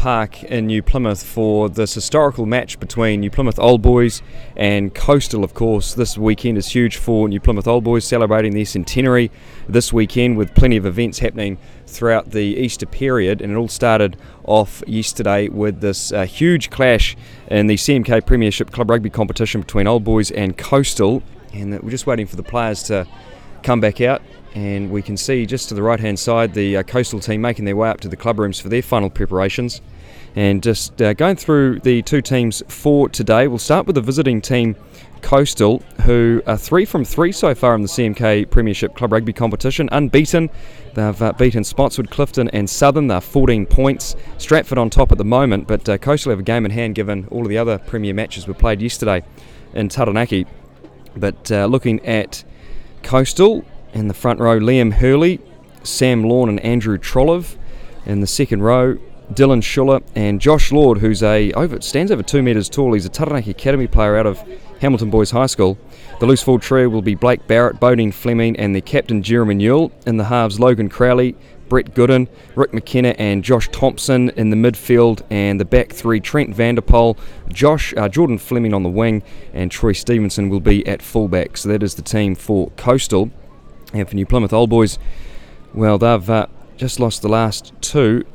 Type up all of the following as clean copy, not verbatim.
Park in New Plymouth for this historical match between New Plymouth Old Boys and Coastal, of course. This weekend is huge for New Plymouth Old Boys, celebrating their centenary this weekend with plenty of events happening throughout the Easter period, and it all started off yesterday with this huge clash in the CMK Premiership Club Rugby competition between Old Boys and Coastal, and we're just waiting for the players to come back out. And we can see just to the right hand side the Coastal team making their way up to the club rooms for their final preparations. And just going through the two teams for today, we'll start with the visiting team Coastal, who are 3 from 3 so far in the CMK Premiership Club Rugby competition, unbeaten. They've beaten Spotswood, Clifton and Southern. They're 14 points. Stratford on top at the moment, but Coastal have a game in hand given all of the other Premier matches were played yesterday in Taranaki. But looking at Coastal, in the front row, Liam Hurley, Sam Lawn and Andrew Trollive. In the second row, Dylan Schuller and Josh Lord, who's stands over 2 metres tall. He's a Taranaki Academy player out of Hamilton Boys High School. The loose forward trio will be Blake Barrett, Bodine Fleming and their captain Jeremy Newell. In the halves, Logan Crowley, Brett Gooden, Rick McKenna and Josh Thompson in the midfield, and the back three, Trent Vanderpoel, Jordan Fleming on the wing, and Troy Stevenson will be at fullback. So that is the team for Coastal. And for New Plymouth Old Boys, well, they've just lost the last two,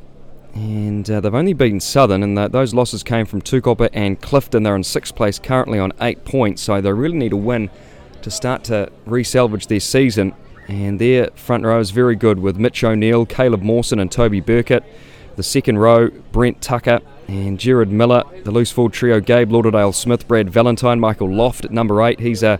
and they've only beaten Southern, and those losses came from Tukapa and Clifton. They're in 6th place currently on 8 points, so they really need a win to start to re-salvage their season. And their front row is very good with Mitch O'Neill, Caleb Mawson and Toby Burkett. The second row, Brent Tucker and Gerard Miller. The loose forward trio, Gabe Lauderdale Smith, Brad Valentine, Michael Loft at number 8. He's a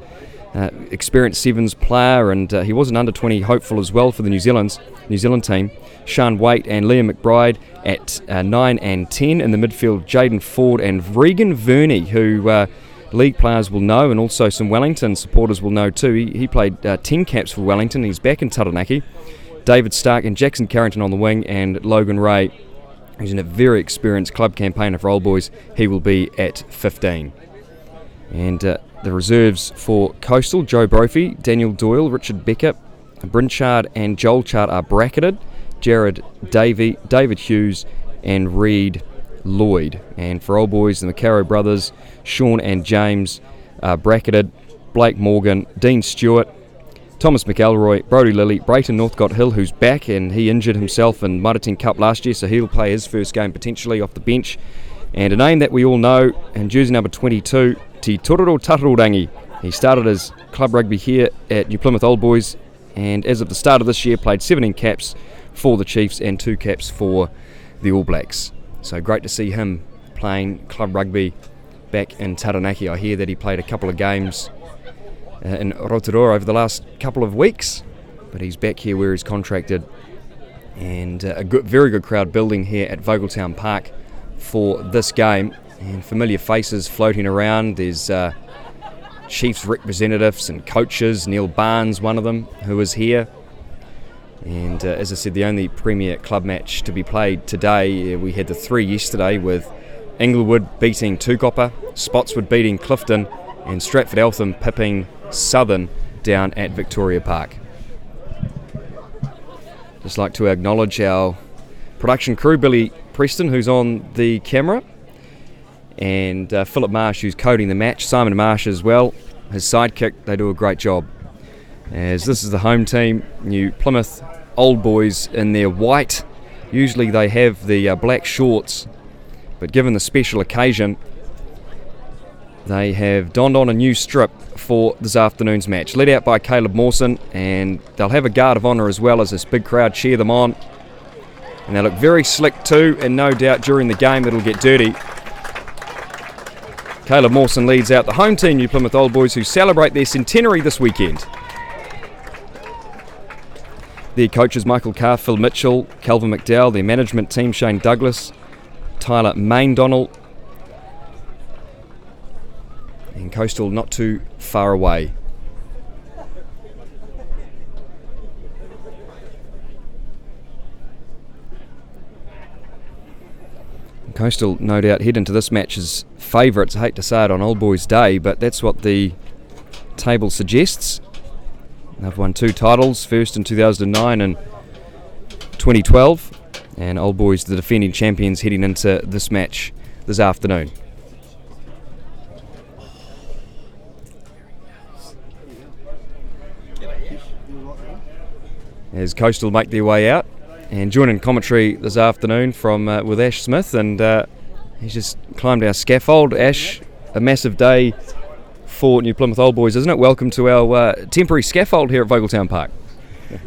experienced Sevens player, and he was an under-20 hopeful as well for the New Zealand team. Sean Waite and Liam McBride at 9 and 10. In the midfield, Jaden Ford and Regan Verney, who league players will know, and also some Wellington supporters will know too. He played 10 caps for Wellington. He's back in Taranaki. David Stark and Jackson Carrington on the wing, and Logan Ray, who's a very experienced club campaigner for Old Boys. He will be at 15. And the reserves for Coastal, Joe Brophy, Daniel Doyle, Richard Becker, Brinchard and Joel Chart are bracketed, Jared Davey, David Hughes and Reed Lloyd. And for Old Boys, the McCarrow brothers, Sean and James are bracketed, Blake Morgan, Dean Stewart, Thomas McElroy, Brodie Lilly, Brayton Northcott Hill, who's back, and he injured himself in Mitre 10 Cup last year, so he'll play his first game potentially off the bench. And a name that we all know, and jersey number 22, Te Tororo Tatarorangi. He started his club rugby here at New Plymouth Old Boys, and as of the start of this year played 17 caps for the Chiefs and 2 caps for the All Blacks. So great to see him playing club rugby back in Taranaki. I hear that he played a couple of games in Rotorua over the last couple of weeks, but he's back here where he's contracted, and very good crowd building here at Vogeltown Park for this game, and familiar faces floating around. There's Chiefs representatives and coaches. Neil Barnes, one of them, who is here. And as I said, the only Premier Club match to be played today, we had the 3 yesterday with Inglewood beating Tukapa, Spotswood beating Clifton, and Stratford Eltham pipping Southern down at Victoria Park. Just like to acknowledge our production crew, Billy Preston, who's on the camera, and Philip Marsh, who's coding the match, Simon Marsh as well, his sidekick. They do a great job. As this is the home team, New Plymouth Old Boys in their white. Usually they have the black shorts, but given the special occasion, they have donned on a new strip for this afternoon's match, led out by Caleb Mawson, and they'll have a guard of honour as well as this big crowd cheer them on. And they look very slick too, and no doubt during the game it'll get dirty. Caleb Mawson leads out the home team, New Plymouth Old Boys, who celebrate their centenary this weekend. Their coaches Michael Carr, Phil Mitchell, Calvin McDowell, their management team Shane Douglas, Tyler Maindonnell, and Coastal not too far away. Coastal no doubt head into this match as favourites. I hate to say it on Old Boys Day, but that's what the table suggests. They've won 2 titles, first in 2009 and 2012, And Old Boys, the defending champions, heading into this match this afternoon. As Coastal make their way out, and joining commentary this afternoon from with Ash Smith, and he's just climbed our scaffold. Ash, a massive day for New Plymouth Old Boys, isn't it? Welcome to our temporary scaffold here at Vogeltown Park.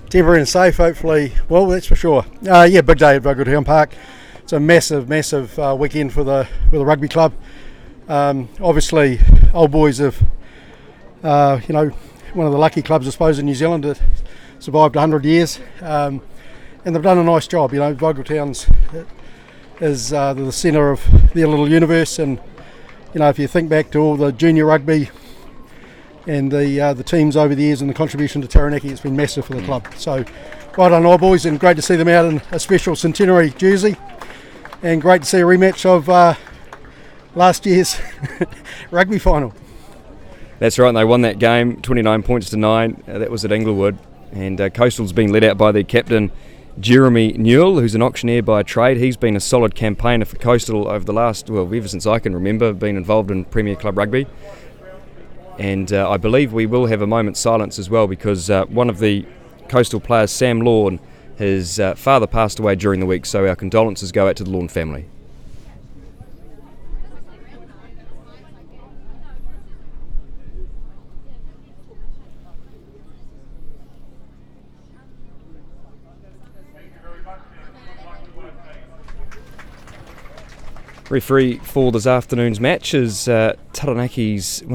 Temporary and safe, hopefully. Well, that's for sure. Big day at Vogeltown Park. It's a massive weekend for the rugby club. Obviously, Old Boys have, one of the lucky clubs, I suppose, in New Zealand that survived 100 years. And they've done a nice job. Vogeltown's is the centre of their little universe, and if you think back to all the junior rugby and the teams over the years and the contribution to Taranaki, it's been massive for the club. So well done, Old Boys, and great to see them out in a special centenary jersey, and great to see a rematch of last year's rugby final. That's right, and they won that game 29 points to 9. That was at Inglewood, and Coastal's been led out by their captain Jeremy Newell, who's an auctioneer by trade. He's been a solid campaigner for Coastal over the last, ever since I can remember, being involved in Premier Club Rugby. And I believe we will have a moment's silence as well, because one of the Coastal players, Sam Lorne, his father passed away during the week, so our condolences go out to the Lorne family. Referee for this afternoon's match is one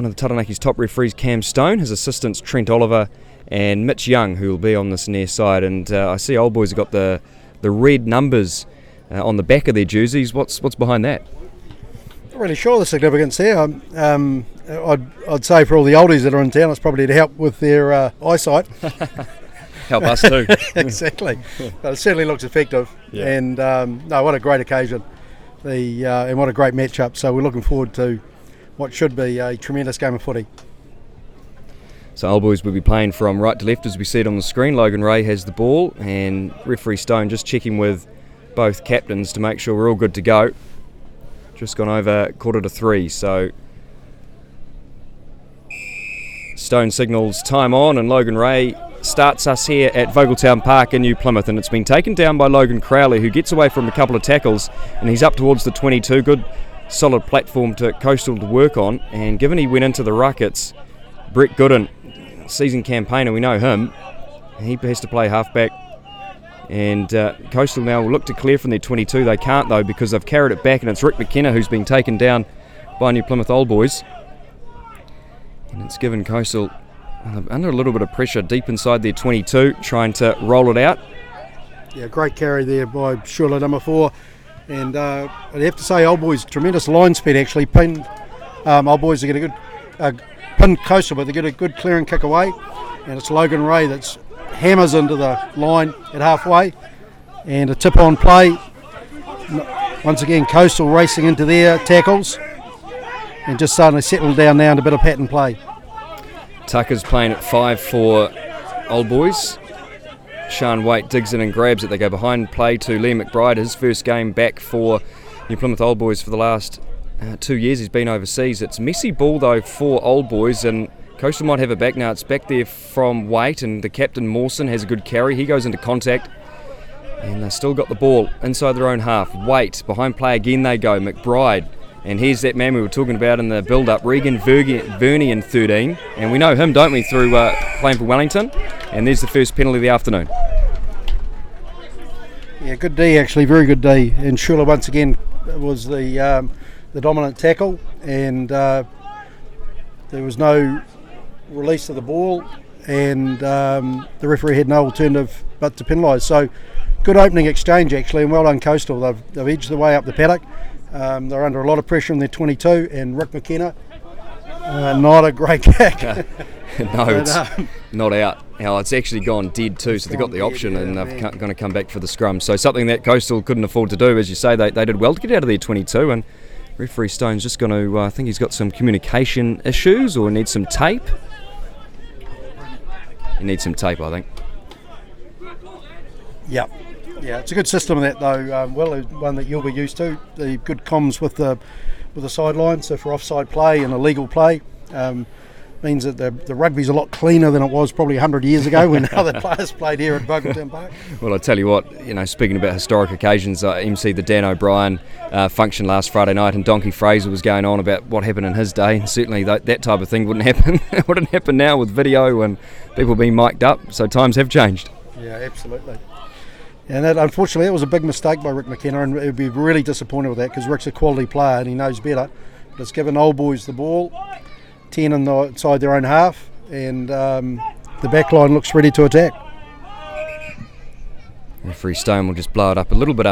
of the Taranaki's top referees, Cam Stone. His assistants, Trent Oliver and Mitch Young, who will be on this near side. And I see Old Boys have got the red numbers on the back of their jerseys. What's behind that? Not really sure the significance there. I'd say for all the oldies that are in town, it's probably to help with their eyesight. Help us too. Exactly. But it certainly looks effective. Yeah. And what a great occasion. And what a great matchup. So we're looking forward to what should be a tremendous game of footy. So Old Boys will be playing from right to left as we see it on the screen. Logan Ray has the ball, and referee Stone just checking with both captains to make sure we're all good to go. Just gone over 2:45, so Stone signals time on, and Logan Ray starts us here at Vogeltown Park in New Plymouth, and it's been taken down by Logan Crowley, who gets away from a couple of tackles, and he's up towards the 22. Good solid platform to Coastal to work on, and given he went into the ruck, it's Brett Gooden, seasoned campaigner, we know him. He has to play halfback, and Coastal now will look to clear from their 22. They can't though, because they've carried it back, and it's Rick McKenna who's been taken down by New Plymouth Old Boys, and it's given Coastal under a little bit of pressure deep inside their 22, trying to roll it out. Yeah, great carry there by Shula number 4, and I'd have to say Old Boys, tremendous line speed actually. Old Boys are get a good pin Coastal, but they get a good clearing kick away, and it's Logan Ray that's hammers into the line at halfway, and a tip on play. Once again, Coastal racing into their tackles, and just starting to settle down now into a bit of pattern play. Tucker's playing at 5 for Old Boys. Sean Waite digs in and grabs it. They go behind play to Liam McBride. His first game back for New Plymouth Old Boys for the last 2 years. He's been overseas. It's messy ball though for Old Boys, and Coastal might have it back now. It's back there from Waite, and the captain Mawson has a good carry. He goes into contact, and they've still got the ball inside their own half. Waite, behind play again they go. McBride. And here's that man we were talking about in the build-up, Regan Verney in 13. And we know him, don't we, through playing for Wellington. And there's the first penalty of the afternoon. Yeah, good D actually, very good D. And Shula once again was the dominant tackle. And there was no release of the ball. And the referee had no alternative but to penalise. So good opening exchange actually, and well done Coastal. They've edged their way up the paddock. They're under a lot of pressure in their 22, and Rick McKenna, not a great kick. No, it's not out. Now it's actually gone dead too, so they've got the option, and they're going to come back for the scrum. So something that Coastal couldn't afford to do, as you say. They did well to get out of their 22, and referee Stone's just going to, I think he's got some communication issues or needs some tape. He needs some tape, I think. Yep. Yeah, it's a good system that though, one that you'll be used to. The good comms with the sidelines, so for offside play and illegal play, means that the rugby's a lot cleaner than it was probably 100 years ago when other players played here at Vogeltown Park. Well, I tell you what, speaking about historic occasions, I emceed the Dan O'Brien function last Friday night, and Donkey Fraser was going on about what happened in his day, and certainly that type of thing wouldn't happen. It wouldn't happen now with video and people being mic'd up, so times have changed. Yeah, absolutely. And that, unfortunately, that was a big mistake by Rick McKenna, and he'd be really disappointed with that because Rick's a quality player and he knows better. But it's given Old Boys the ball, 10 inside their own half, and the back line looks ready to attack. Referee Stone will just blow it up a little bit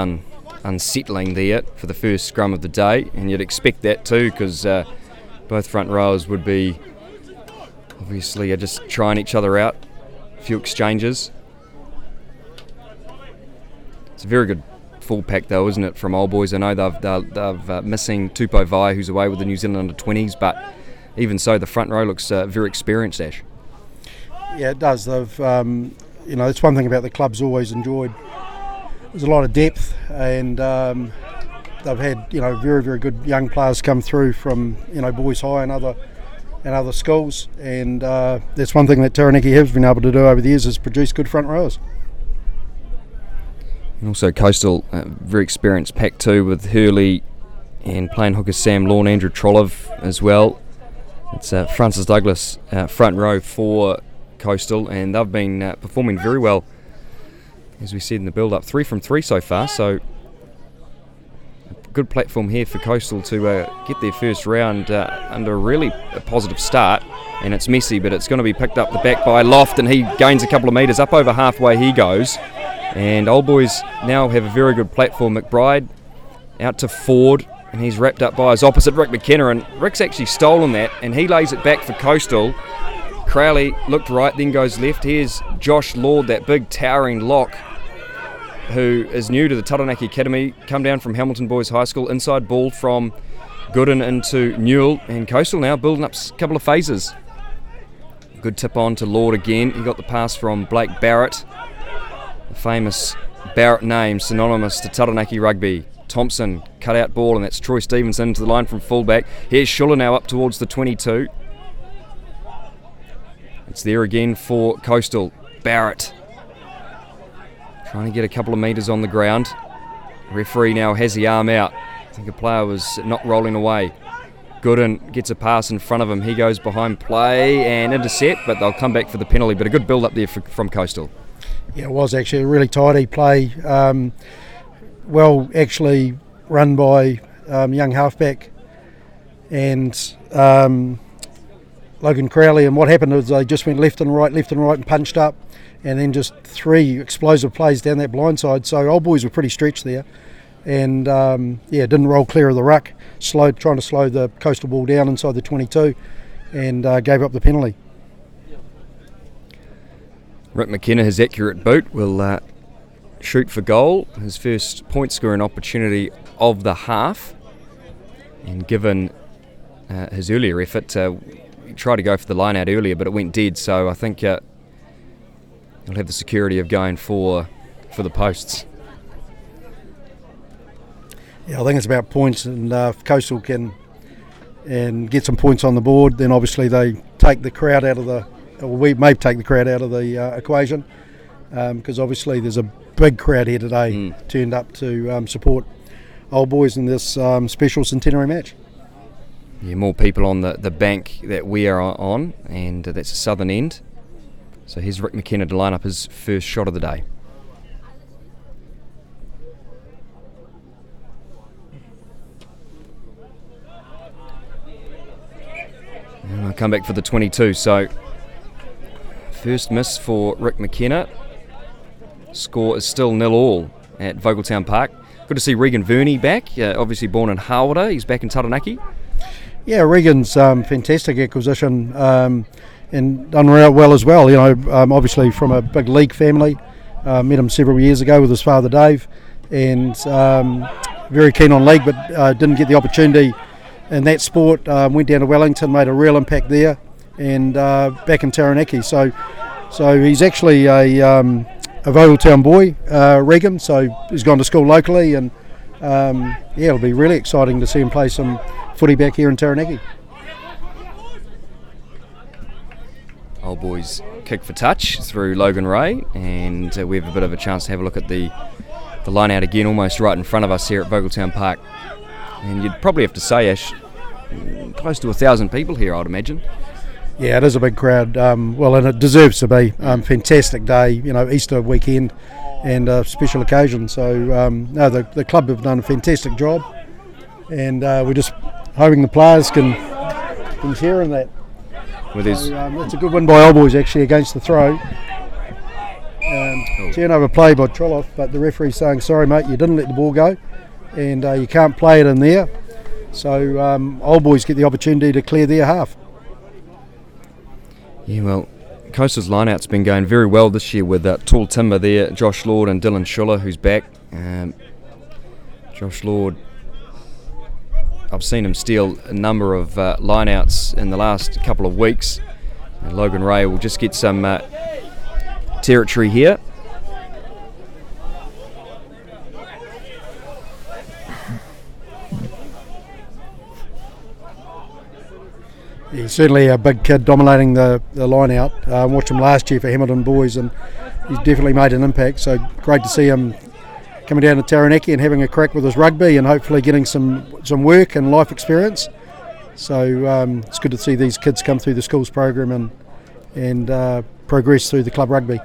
unsettling there for the first scrum of the day, and you'd expect that too because both front rowers would be obviously just trying each other out, a few exchanges. It's a very good full pack though, isn't it, from Old Boys? I know they've missing Tupou Vai, who's away with the New Zealand under-20s, but even so, the front row looks very experienced, Ash. Yeah, it does. They've, that's one thing about the club's always enjoyed. There's a lot of depth, and they've had very, very good young players come through from Boys High and other schools, and that's one thing that Taranaki has been able to do over the years is produce good front rowers. And also Coastal, very experienced pack too, with Hurley and playing hooker Sam Lawn, Andrew Trolliv as well. It's Francis Douglas front row for Coastal, and they've been performing very well, as we said in the build-up. 3 from 3 so far, so a good platform here for Coastal to get their first round under a really positive start. And it's messy, but it's going to be picked up the back by Loft, and he gains a couple of metres. Up over halfway he goes. And Old Boys now have a very good platform. McBride out to Ford, and he's wrapped up by his opposite, Rick McKenna, and Rick's actually stolen that, and he lays it back for Coastal. Crowley looked right, then goes left. Here's Josh Lord, that big towering lock, who is new to the Taranaki Academy, come down from Hamilton Boys High School. Inside ball from Gooden into Newell, and Coastal now building up a couple of phases. Good tip on to Lord again. He got the pass from Blake Barrett, the famous Barrett name synonymous to Taranaki rugby. Thompson cut out ball, and that's Troy Stevenson to the line from fullback. Here's Schuller now up towards the 22. It's there again for Coastal. Barrett trying to get a couple of metres on the ground. Referee now has the arm out. I think a player was not rolling away. Gooden gets a pass in front of him. He goes behind play and intercept, but they'll come back for the penalty. But a good build up there from Coastal. Yeah, it was actually a really tidy play. Well, actually run by young halfback and Logan Crowley. And what happened is they just went left and right and punched up, and then just 3 explosive plays down that blind side. So Old Boys were pretty stretched there, and didn't roll clear of the ruck. Trying to slow the Coastal ball down inside the 22, and gave up the penalty. Rick McKenna, his accurate boot, will shoot for goal. His first point scoring opportunity of the half, and given his earlier effort, he tried to go for the line out earlier, but it went dead. So I think he'll have the security of going for the posts. Yeah, I think it's about points, and if Coastal can and get some points on the board, then obviously they take the crowd out of we may take the crowd out of the equation, because obviously there's a big crowd here today turned up to support Old Boys in this special centenary match. Yeah, more people on the bank that we are on, and that's the southern end. So here's Rick McKenna to line up his first shot of the day. And I'll come back for the 22. So first miss for Rick McKenna. Score is still 0-0 at Vogeltown Park. Good to see Regan Verney back, obviously born in Hawera. He's back in Taranaki. Yeah, Regan's fantastic acquisition, and done well as well. Obviously from a big league family. Met him several years ago with his father Dave, and very keen on league, but didn't get the opportunity in that sport. Went down to Wellington, made a real impact there, and back in Taranaki. So he's actually a Vogeltown boy, Regan, so he's gone to school locally, and it'll be really exciting to see him play some footy back here in Taranaki. Old Boys kick for touch through Logan Ray, and we have a bit of a chance to have a look at the line out again, almost right in front of us here at Vogeltown Park. And you'd probably have to say, Ash, close to 1,000 people here, I'd imagine. Yeah, it is a big crowd, and it deserves to be. Fantastic day, Easter weekend and a special occasion. So, the club have done a fantastic job, and we're just hoping the players can share in that. That's a good win by Old Boys actually against the throw. Turnover play by Trolloff, but the referee's saying, sorry mate, you didn't let the ball go, and you can't play it in there. So Old Boys get the opportunity to clear their half. Yeah, well, Coastal's line-out's been going very well this year with Tall Timber there, Josh Lord and Dylan Schuller, who's back. Josh Lord, I've seen him steal a number of line-outs in the last couple of weeks. And Logan Ray will just get some territory here. He's certainly a big kid dominating the line out. Watched him last year for Hamilton Boys, and he's definitely made an impact. So great to see him coming down to Taranaki and having a crack with his rugby, and hopefully getting some work and life experience. So it's good to see these kids come through the schools program and progress through the club rugby.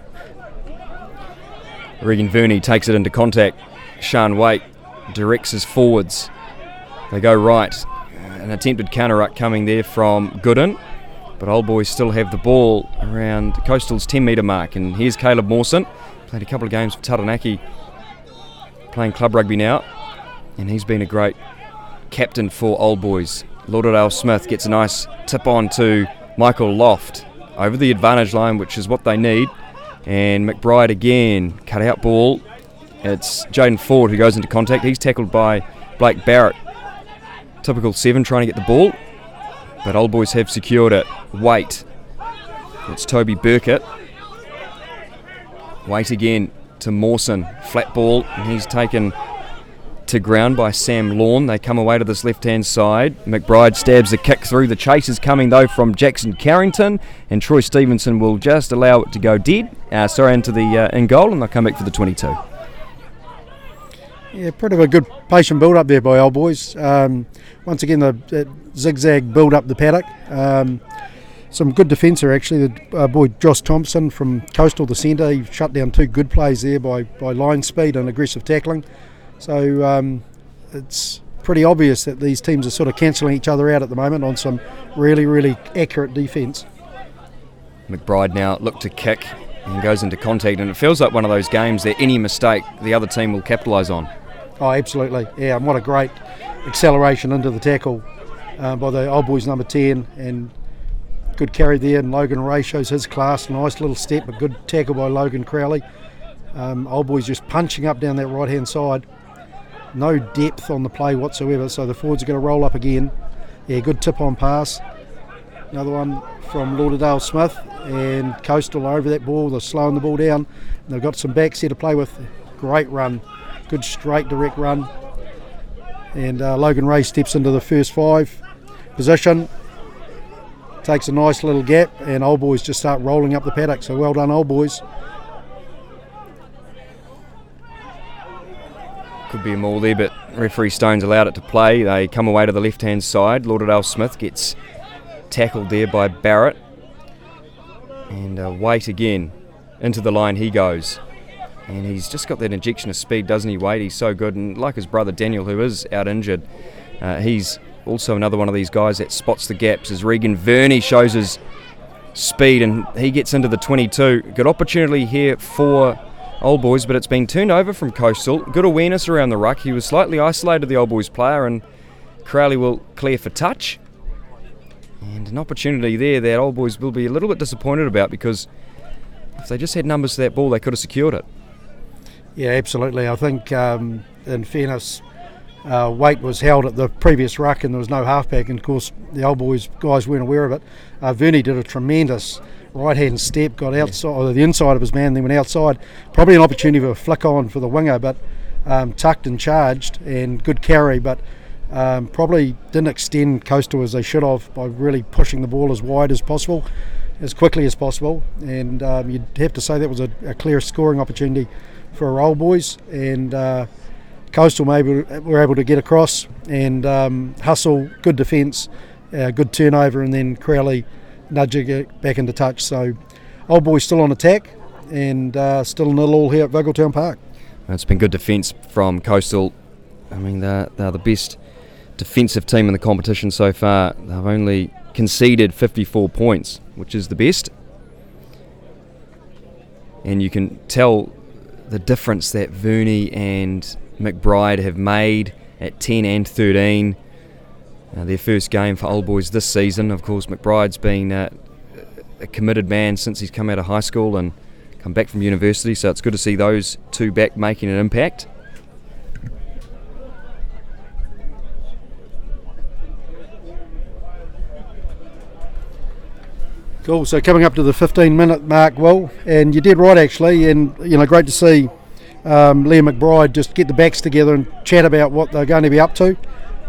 Regan Verney takes it into contact. Sean Waite directs his forwards. They go right. An attempted counter-ruck coming there from Gooden, but Old Boys still have the ball around Coastal's 10-metre mark, and here's Caleb Mawson. Played a couple of games for Taranaki, playing club rugby now, and he's been a great captain for Old Boys. Lauderdale Smith gets a nice tip on to Michael Loft over the advantage line, which is what they need, and McBride again, cut out ball. It's Jaden Ford who goes into contact. He's tackled by Blake Barrett. Typical 7 trying to get the ball, but Old Boys have secured it. Waite. It's Toby Burkett. Waite again to Mawson. Flat ball, and he's taken to ground by Sam Lawn. They come away to this left-hand side. McBride stabs a kick through. The chase is coming, though, from Jackson Carrington, and Troy Stevenson will just allow it to go dead. Into the in goal, and they'll come back for the 22. Yeah, pretty of a good patient build-up there by Old Boys. Once again, the zigzag build-up the paddock. Some good defence here, actually. The boy Josh Thompson from Coastal, the centre, he shut down 2 good plays there by line speed and aggressive tackling. So it's pretty obvious that these teams are sort of cancelling each other out at the moment on some really, really accurate defence. McBride now look to kick and goes into contact, and it feels like one of those games that any mistake the other team will capitalise on. Oh, absolutely. Yeah, and what a great acceleration into the tackle by the Old Boys number 10, and good carry there, and Logan Ray shows his class. Nice little step, a good tackle by Logan Crowley. Old Boys just punching up down that right hand side. No depth on the play whatsoever, so the forwards are going to roll up again. Yeah, good tip on pass. Another one from Lauderdale Smith, and Coastal over that ball. They're slowing the ball down. They've got some backs here to play with. Great run, good straight direct run. And Logan Ray steps into the first 5 position, takes a nice little gap, and Old Boys just start rolling up the paddock. So well done, Old Boys. Could be a maul there, but referee Stone's allowed it to play. They come away to the left-hand side. Lauderdale Smith gets tackled there by Barrett. And Waite again. Into the line he goes. And he's just got that injection of speed, doesn't he, Waite? He's so good. And like his brother Daniel, who is out injured, he's also another one of these guys that spots the gaps, as Regan Verney shows his speed, and he gets into the 22. Good opportunity here for Old Boys, but it's been turned over from Coastal. Good awareness around the ruck. He was slightly isolated, the Old Boys player, and Crowley will clear for touch. And an opportunity there that Old Boys will be a little bit disappointed about, because if they just had numbers to that ball, they could have secured it. Yeah, absolutely. I think, in fairness, weight was held at the previous ruck and there was no halfback, and of course the Old Boys guys weren't aware of it. Vernie did a tremendous right hand step, got outside, or the inside of his man, then went outside. Probably an opportunity for a flick on for the winger, but tucked and charged, and good carry, but probably didn't extend Coastal as they should have by really pushing the ball as wide as possible, as quickly as possible, and you'd have to say that was a clear scoring opportunity for our Old Boys, and Coastal maybe were able to get across and hustle, good defence, good turnover, and then Crowley nudging it back into touch. So Old Boys still on attack, and still 0-0 here at Vogeltown Park. It's been good defence from Coastal. I mean, they're the best defensive team in the competition so far. They've only conceded 54 points, which is the best. And you can tell the difference that Vernie and McBride have made at 10 and 13. Their first game for Old Boys this season. Of course, McBride's been a committed man since he's come out of high school and come back from university, so it's good to see those two back making an impact. Cool, so coming up to the 15-minute mark, Will, and you did right actually, and great to see Liam McBride just get the backs together and chat about what they're going to be up to.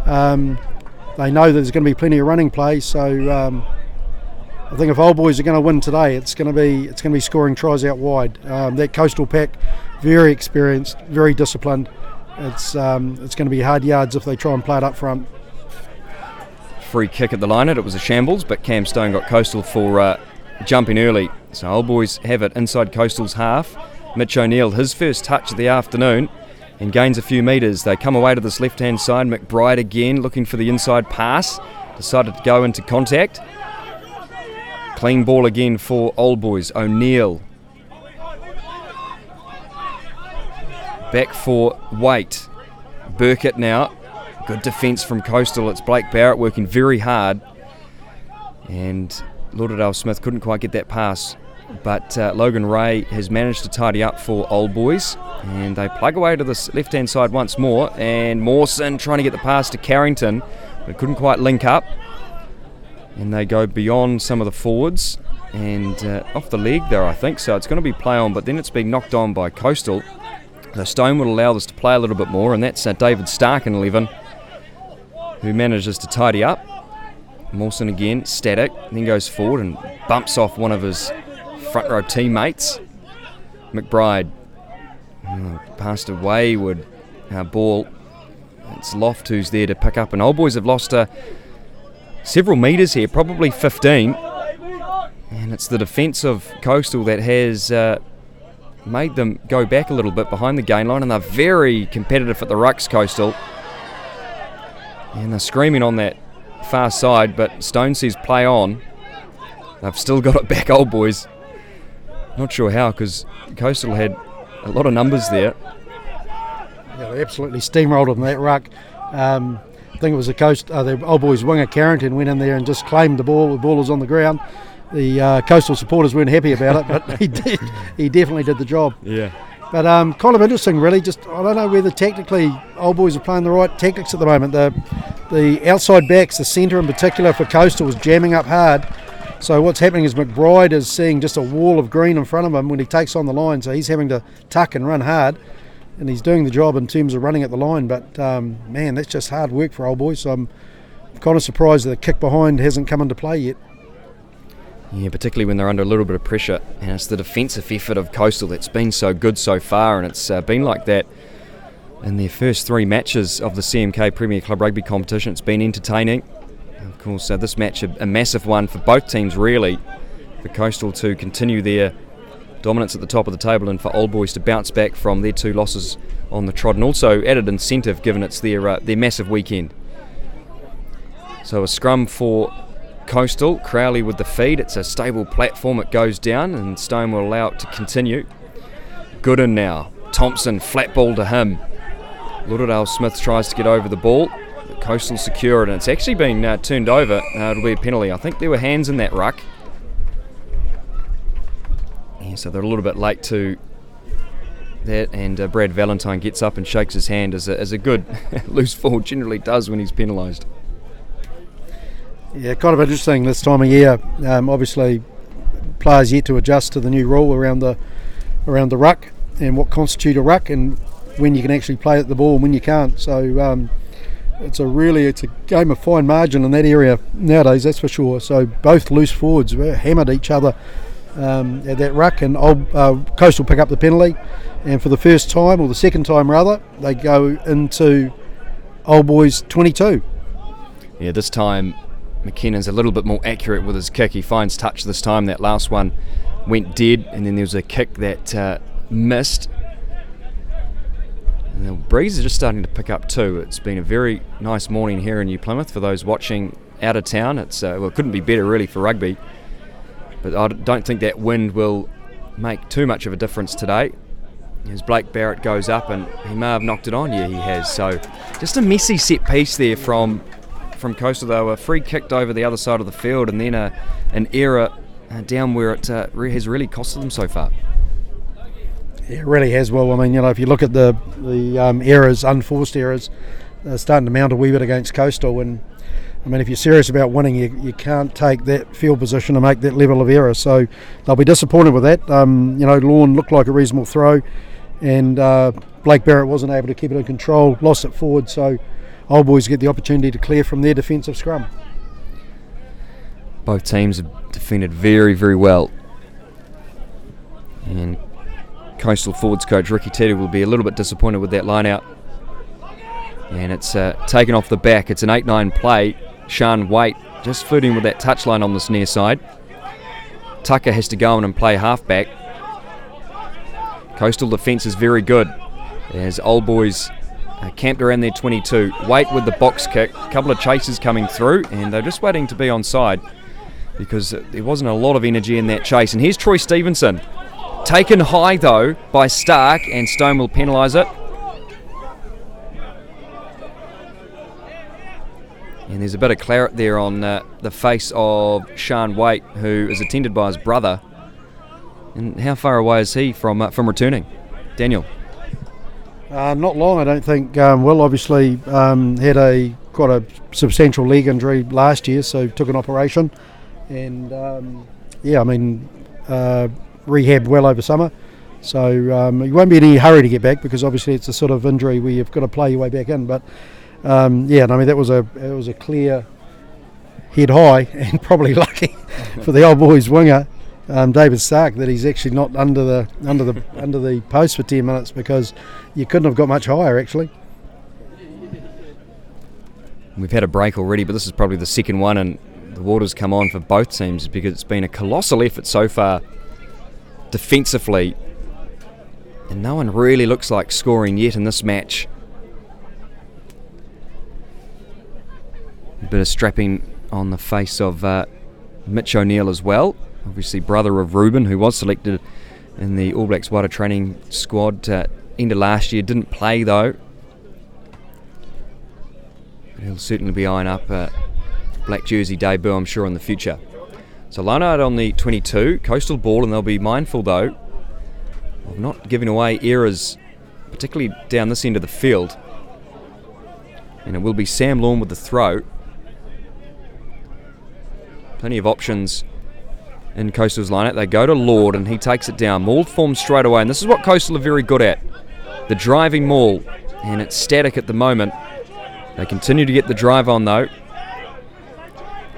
They know that there's going to be plenty of running play, so I think if Old Boys are going to win today, it's going to be scoring tries out wide. That Coastal pack, very experienced, very disciplined. It's going to be hard yards if they try and play it up front. Free kick at the line, it was a shambles, but Cam Stone got Coastal for jumping early. So Old Boys have it inside Coastal's half. Mitch O'Neill, his first touch of the afternoon, and gains a few metres. They come away to this left-hand side. McBride again looking for the inside pass. Decided to go into contact. Clean ball again for Old Boys. O'Neill. Back for Waite. Burkett now. Good defence from Coastal. It's Blake Barrett working very hard. And Lauderdale Smith couldn't quite get that pass. But Logan Ray has managed to tidy up for Old Boys, and they plug away to this left-hand side once more, and Mawson trying to get the pass to Carrington, but couldn't quite link up, and they go beyond some of the forwards and off the leg there, I think, so it's going to be play on, but then it's been knocked on by Coastal. So Stone will allow this to play a little bit more, and that's David Stark in 11, who manages to tidy up. Mawson again, static, then goes forward and bumps off one of his front row teammates. McBride passed a wayward ball. It's Loft who's there to pick up, and Old Boys have lost several metres here, probably 15, and it's the defence of Coastal that has made them go back a little bit behind the gain line, and they're very competitive at the rucks, Coastal, and they're screaming on that far side, but Stone says play on. They've still got it back, Old Boys. Not sure how, because Coastal had a lot of numbers there. Yeah, they absolutely steamrolled them, that ruck. I think it was the Old Boys winger Carrington went in there and just claimed the ball. The ball was on the ground. The Coastal supporters weren't happy about it, but he did. He definitely did the job. Yeah. But kind of interesting, really. Just I don't know whether tactically Old Boys are playing the right tactics at the moment. The outside backs, the centre in particular for Coastal, was jamming up hard. So what's happening is McBride is seeing just a wall of green in front of him when he takes on the line, so he's having to tuck and run hard, and he's doing the job in terms of running at the line, but man, that's just hard work for Old Boys, so I'm kind of surprised that the kick behind hasn't come into play yet. Yeah, particularly when they're under a little bit of pressure, and it's the defensive effort of Coastal that's been so good so far, and it's been like that in their first 3 matches of the CMK Premier Club Rugby competition. It's been entertaining. Of course, this match a massive one for both teams, really. For Coastal to continue their dominance at the top of the table, and for Old Boys to bounce back from their 2 losses on the trot, and also added incentive given it's their massive weekend. So a scrum for Coastal. Crowley with the feed. It's a stable platform. It goes down, and Stone will allow it to continue. Gooden now. Thompson, flat ball to him. Lauderdale Smith tries to get over the ball. Coastal secured, and it's actually been turned over. It'll be a penalty. I think there were hands in that ruck. Yeah, so they're a little bit late to that, and Brad Valentine gets up and shakes his hand as a good loose forward generally does when he's penalised. Yeah, kind of interesting this time of year. Obviously, players yet to adjust to the new rule around the ruck and what constitutes a ruck and when you can actually play at the ball and when you can't. So it's a game of fine margin in that area nowadays, that's for sure. So both loose forwards hammered each other at that ruck, and Coastal pick up the penalty, and for the first time, or the second time rather, they go into Old Boys 22. Yeah, this time McKennan's a little bit more accurate with his kick. He finds touch this time. That last one went dead, and then there was a kick that missed. And the breeze is just starting to pick up too. It's been a very nice morning here in New Plymouth for those watching out of town. It couldn't be better really for rugby, but I don't think that wind will make too much of a difference today. As Blake Barrett goes up, and he may have knocked it on. Yeah, he has. So just a messy set piece there from Coastal. They were free kicked over the other side of the field, and then an error down where it has really costed them so far. Yeah, it really has. Well, I mean, if you look at the errors, unforced errors, starting to mount a wee bit against Coastal. And I mean, if you're serious about winning, you can't take that field position and make that level of error. So they'll be disappointed with that. Lorne looked like a reasonable throw, and Blake Barrett wasn't able to keep it in control, lost it forward. So Old Boys get the opportunity to clear from their defensive scrum. Both teams have defended very, very well. And Coastal forwards coach Ricky Teddy will be a little bit disappointed with that line out. And it's taken off the back. It's an 8-9 play. Sean Waite just flirting with that touchline on this near side. Tucker has to go in and play halfback. Coastal defence is very good as Old Boys camped around their 22. Waite with the box kick, a couple of chasers coming through, and they're just waiting to be onside because there wasn't a lot of energy in that chase. And here's Troy Stevenson, taken high though by Stark, and Stone will penalise it. And there's a bit of claret there on the face of Sean Waite, who is attended by his brother. And how far away is he from returning? Daniel? Not long, I don't think. Will obviously had quite a substantial leg injury last year, so took an operation, and rehabbed well over summer. So you won't be in any hurry to get back, because obviously it's a sort of injury where you've got to play your way back in. But that was a clear head high, and probably lucky for the Old Boys winger, David Stark, that he's actually not under the post for 10 minutes, because you couldn't have got much higher actually. We've had a break already, but this is probably the second one, and the water's come on for both teams because it's been a colossal effort so far defensively, and no one really looks like scoring yet in this match. A bit of strapping on the face of Mitch O'Neill as well, obviously brother of Ruben, who was selected in the All Blacks wider training squad end of last year. Didn't play though, but he'll certainly be eyeing up a black jersey debut, I'm sure, in the future. So line out on the 22, Coastal ball, and they'll be mindful though of not giving away errors, particularly down this end of the field. And it will be Sam Lorne with the throw. Plenty of options in Coastal's line-out. They go to Lord, and he takes it down. Maul forms straight away, and this is what Coastal are very good at, the driving maul, and it's static at the moment. They continue to get the drive on though.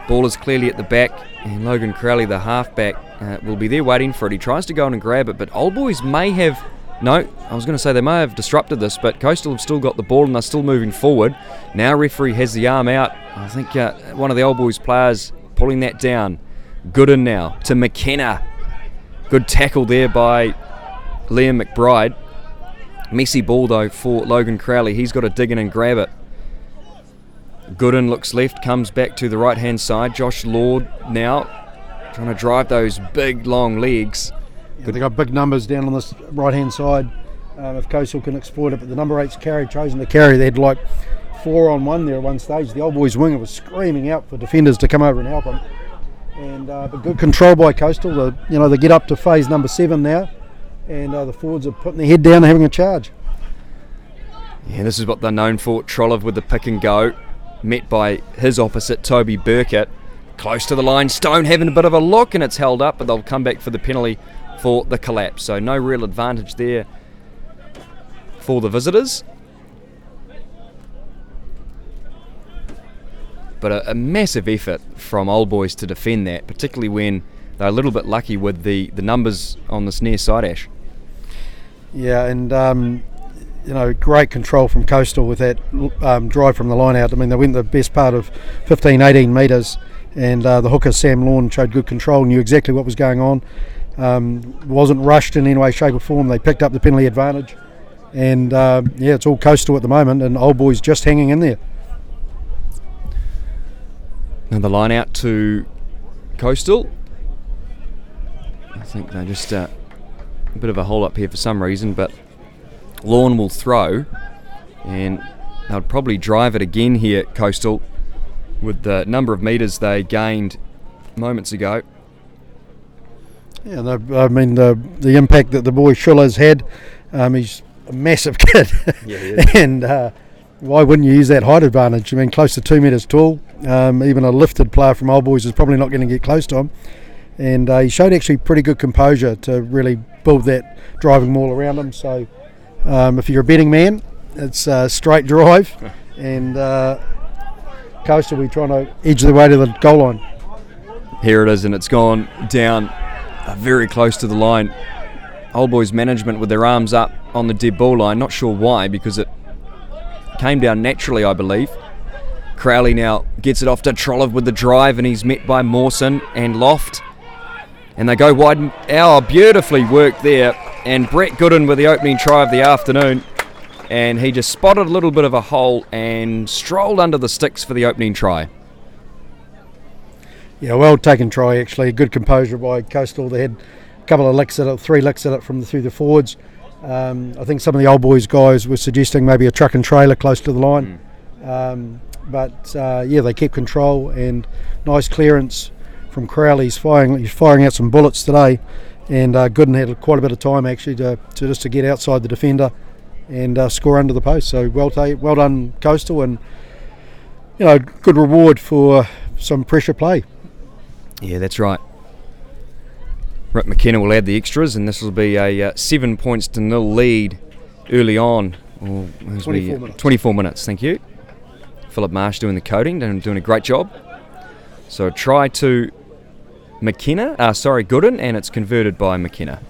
Ball is clearly at the back, and Logan Crowley, the halfback, will be there waiting for it. He tries to go in and grab it, but Old Boys may have... No, I was going to say they may have disrupted this, but Coastal have still got the ball and they're still moving forward. Now referee has the arm out. I think one of the Old Boys players pulling that down. Gooden now to McKenna. Good tackle there by Liam McBride. Messy ball though for Logan Crowley. He's got to dig in and grab it. Gooden looks left, comes back to the right hand side. Josh Lord now trying to drive those big long legs. Yeah, they've got big numbers down on this right hand side if Coastal can exploit it, but the number 8's chosen to carry. They had like 4-on-1 there at one stage. The Old Boys winger was screaming out for defenders to come over and help him. And but good control by Coastal. They get up to phase number 7 now. and the forwards are putting their head down and having a charge. Yeah, this is what they're known for. Trollope with the pick and go, met by his opposite, Toby Burkett. Close to the line, Stone having a bit of a look, and it's held up, but they'll come back for the penalty for the collapse. So no real advantage there for the visitors. But a massive effort from Old Boys to defend that, particularly when they're a little bit lucky with the numbers on this near side, Ash. Yeah, and great control from Coastal with that drive from the line out. I mean, they went the best part of 15-18 metres, and the hooker Sam Lawn showed good control, knew exactly what was going on. Wasn't rushed in any way, shape or form. They picked up the penalty advantage, and it's all Coastal at the moment, and Old Boys just hanging in there. Now the line out to Coastal. I think they're just a bit of a hole up here for some reason, but Lawn will throw, and they'll probably drive it again here at Coastal with the number of metres they gained moments ago. Yeah, I mean the impact that the boy Schiller's had. He's a massive kid. Yeah, he is. And why wouldn't you use that height advantage? I mean, close to 2 metres tall. Even a lifted player from Old Boys is probably not going to get close to him. And he showed actually pretty good composure to really build that driving maul around him. So if you're a betting man, it's a straight drive, and Coastal will be trying to edge their way to the goal line. Here it is, and it's gone down very close to the line. Old Boys management with their arms up on the dead ball line. Not sure why, because it came down naturally, I believe. Crowley now gets it off to Trollope with the drive, and he's met by Mawson and Loft. And they go wide. Beautifully worked there. And Brett Gooden with the opening try of the afternoon. And he just spotted a little bit of a hole and strolled under the sticks for the opening try. Yeah, well taken try actually. Good composure by Coastal. They had a couple of licks at it, 3 licks at it from through the forwards. I think some of the Old Boys guys were suggesting maybe a truck and trailer close to the line. But they kept control, and nice clearance from Crowley. He's firing out some bullets today, and Gooden had quite a bit of time actually to get outside the defender and score under the post. So well done Coastal, and good reward for some pressure play. Yeah, that's right. Rick McKenna will add the extras, and this will be a 7-0 lead early on. 24 minutes. 24 minutes, thank you. Philip Marsh doing the coding and doing a great job. So a try to Gooden, and it's converted by McKenna.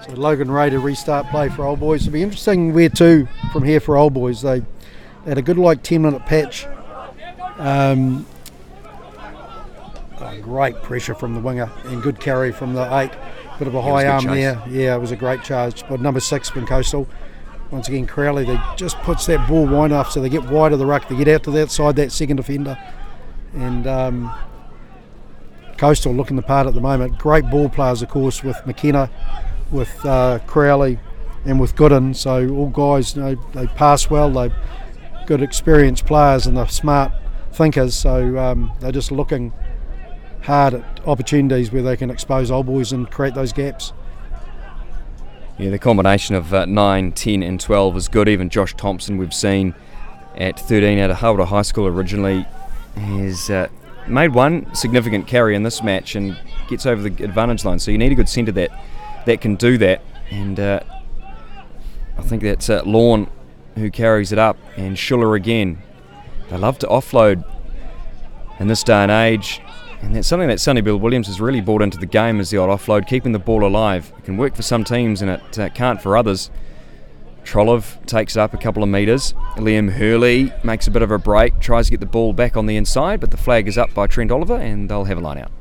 So Logan Ray to restart play for Old Boys. It'll be interesting where to from here for Old Boys. They had a good 10-minute patch. Great pressure from the winger and good carry from the 8. Bit of a high arm there. Yeah, it was a great charge. But number 6 from Coastal. Once again, Crowley, they just puts that ball wide enough so they get wide of the ruck. They get out to that side, that second defender. And Coastal looking the part at the moment. Great ball players, of course, with McKenna, with Crowley and with Gooden. So all guys, they pass well. They're good experienced players and they're smart thinkers. So they're just looking hard at opportunities where they can expose Old Boys and create those gaps. Yeah, the combination of 9, 10 and 12 is good. Even Josh Thompson, we've seen at 13 out of Harbour High School originally, has made one significant carry in this match and gets over the advantage line. So you need a good centre that can do that. And I think that's Lawn who carries it up, and Schuller again. They love to offload in this day and age. And that's something that Sonny Bill Williams has really brought into the game, is the odd offload, keeping the ball alive. It can work for some teams and it can't for others. Trollope takes it up a couple of metres. Liam Hurley makes a bit of a break, tries to get the ball back on the inside, but the flag is up by Trent Oliver and they'll have a line out.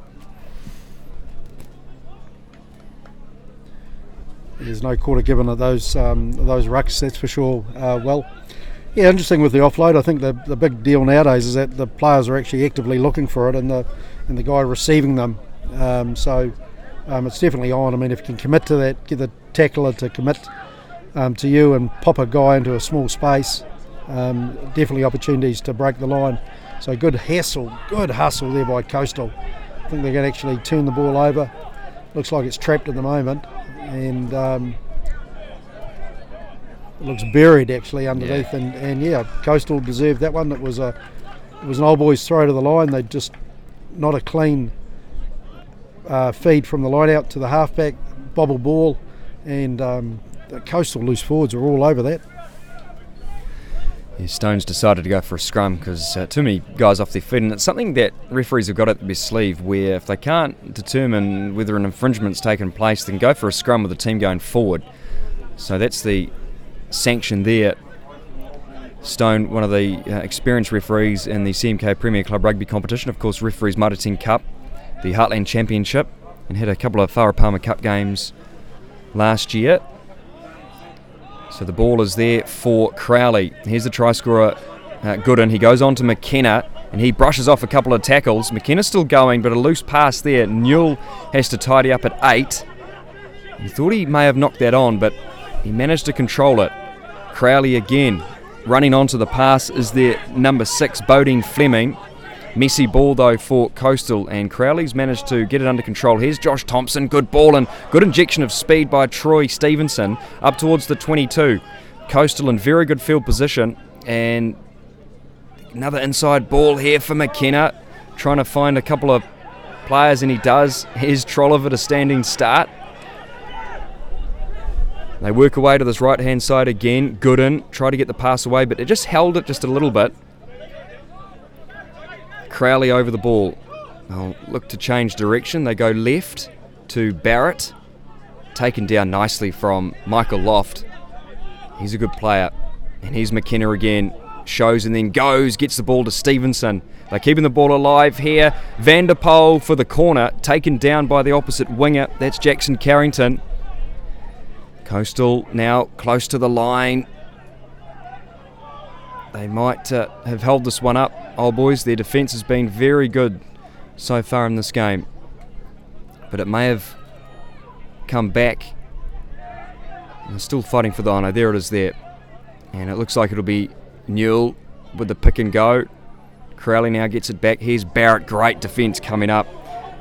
There's no quarter given at those rucks, that's for sure. Yeah, interesting with the offload. I think the big deal nowadays is that the players are actually actively looking for it, and the guy receiving them. So it's definitely on. I mean, if you can commit to that, get the tackler to commit to you and pop a guy into a small space, definitely opportunities to break the line. So good hustle there by Coastal. I think they're going to actually turn the ball over. Looks like it's trapped at the moment, and it looks buried actually underneath. And yeah, Coastal deserved that one. It was an old boys throw to the line. They just not a clean feed from the line out to the halfback, bobble ball, and the Coastal loose forwards are all over that. Yeah, Stones decided to go for a scrum because too many guys off their feet, and it's something that referees have got at their sleeve, where if they can't determine whether an infringement's taken place, they can go for a scrum with the team going forward. So that's the sanction there. Stone, one of the experienced referees in the CMK Premier Club Rugby competition, of course referees Martin Cup, the Heartland Championship, and had a couple of Whara Palmer Cup games last year. So the ball is there for Crowley. Here's the try scorer, Gooden. He goes on to McKenna and he brushes off a couple of tackles. McKenna's still going, but a loose pass there. Newell has to tidy up at 8. He thought he may have knocked that on, but he managed to control it. Crowley again running onto the pass is their number 6, Bodine Fleming. Messy ball though for Coastal, and Crowley's managed to get it under control. Here's Josh Thompson, good ball and good injection of speed by Troy Stevenson up towards the 22. Coastal in very good field position, and another inside ball here for McKenna, trying to find a couple of players, and he does. Here's Trolliver to standing start. They work away to this right hand side again. Gooden try to get the pass away, but it just held it just a little bit. Crowley over the ball. They'll look to change direction. They go left to Barrett. Taken down nicely from Michael Loft. He's a good player. And here's McKenna again. Shows and then goes. Gets the ball to Stevenson. They're keeping the ball alive here. Vanderpoel for the corner. Taken down by the opposite winger. That's Jackson Carrington. Coastal now close to the line. They might have held this one up, old boys. Their defence has been very good so far in this game, but it may have come back. They're still fighting for the honour. There it is there, and it looks like it'll be Newell with the pick and go. Crowley now gets it back. Here's Barrett, great defence coming up,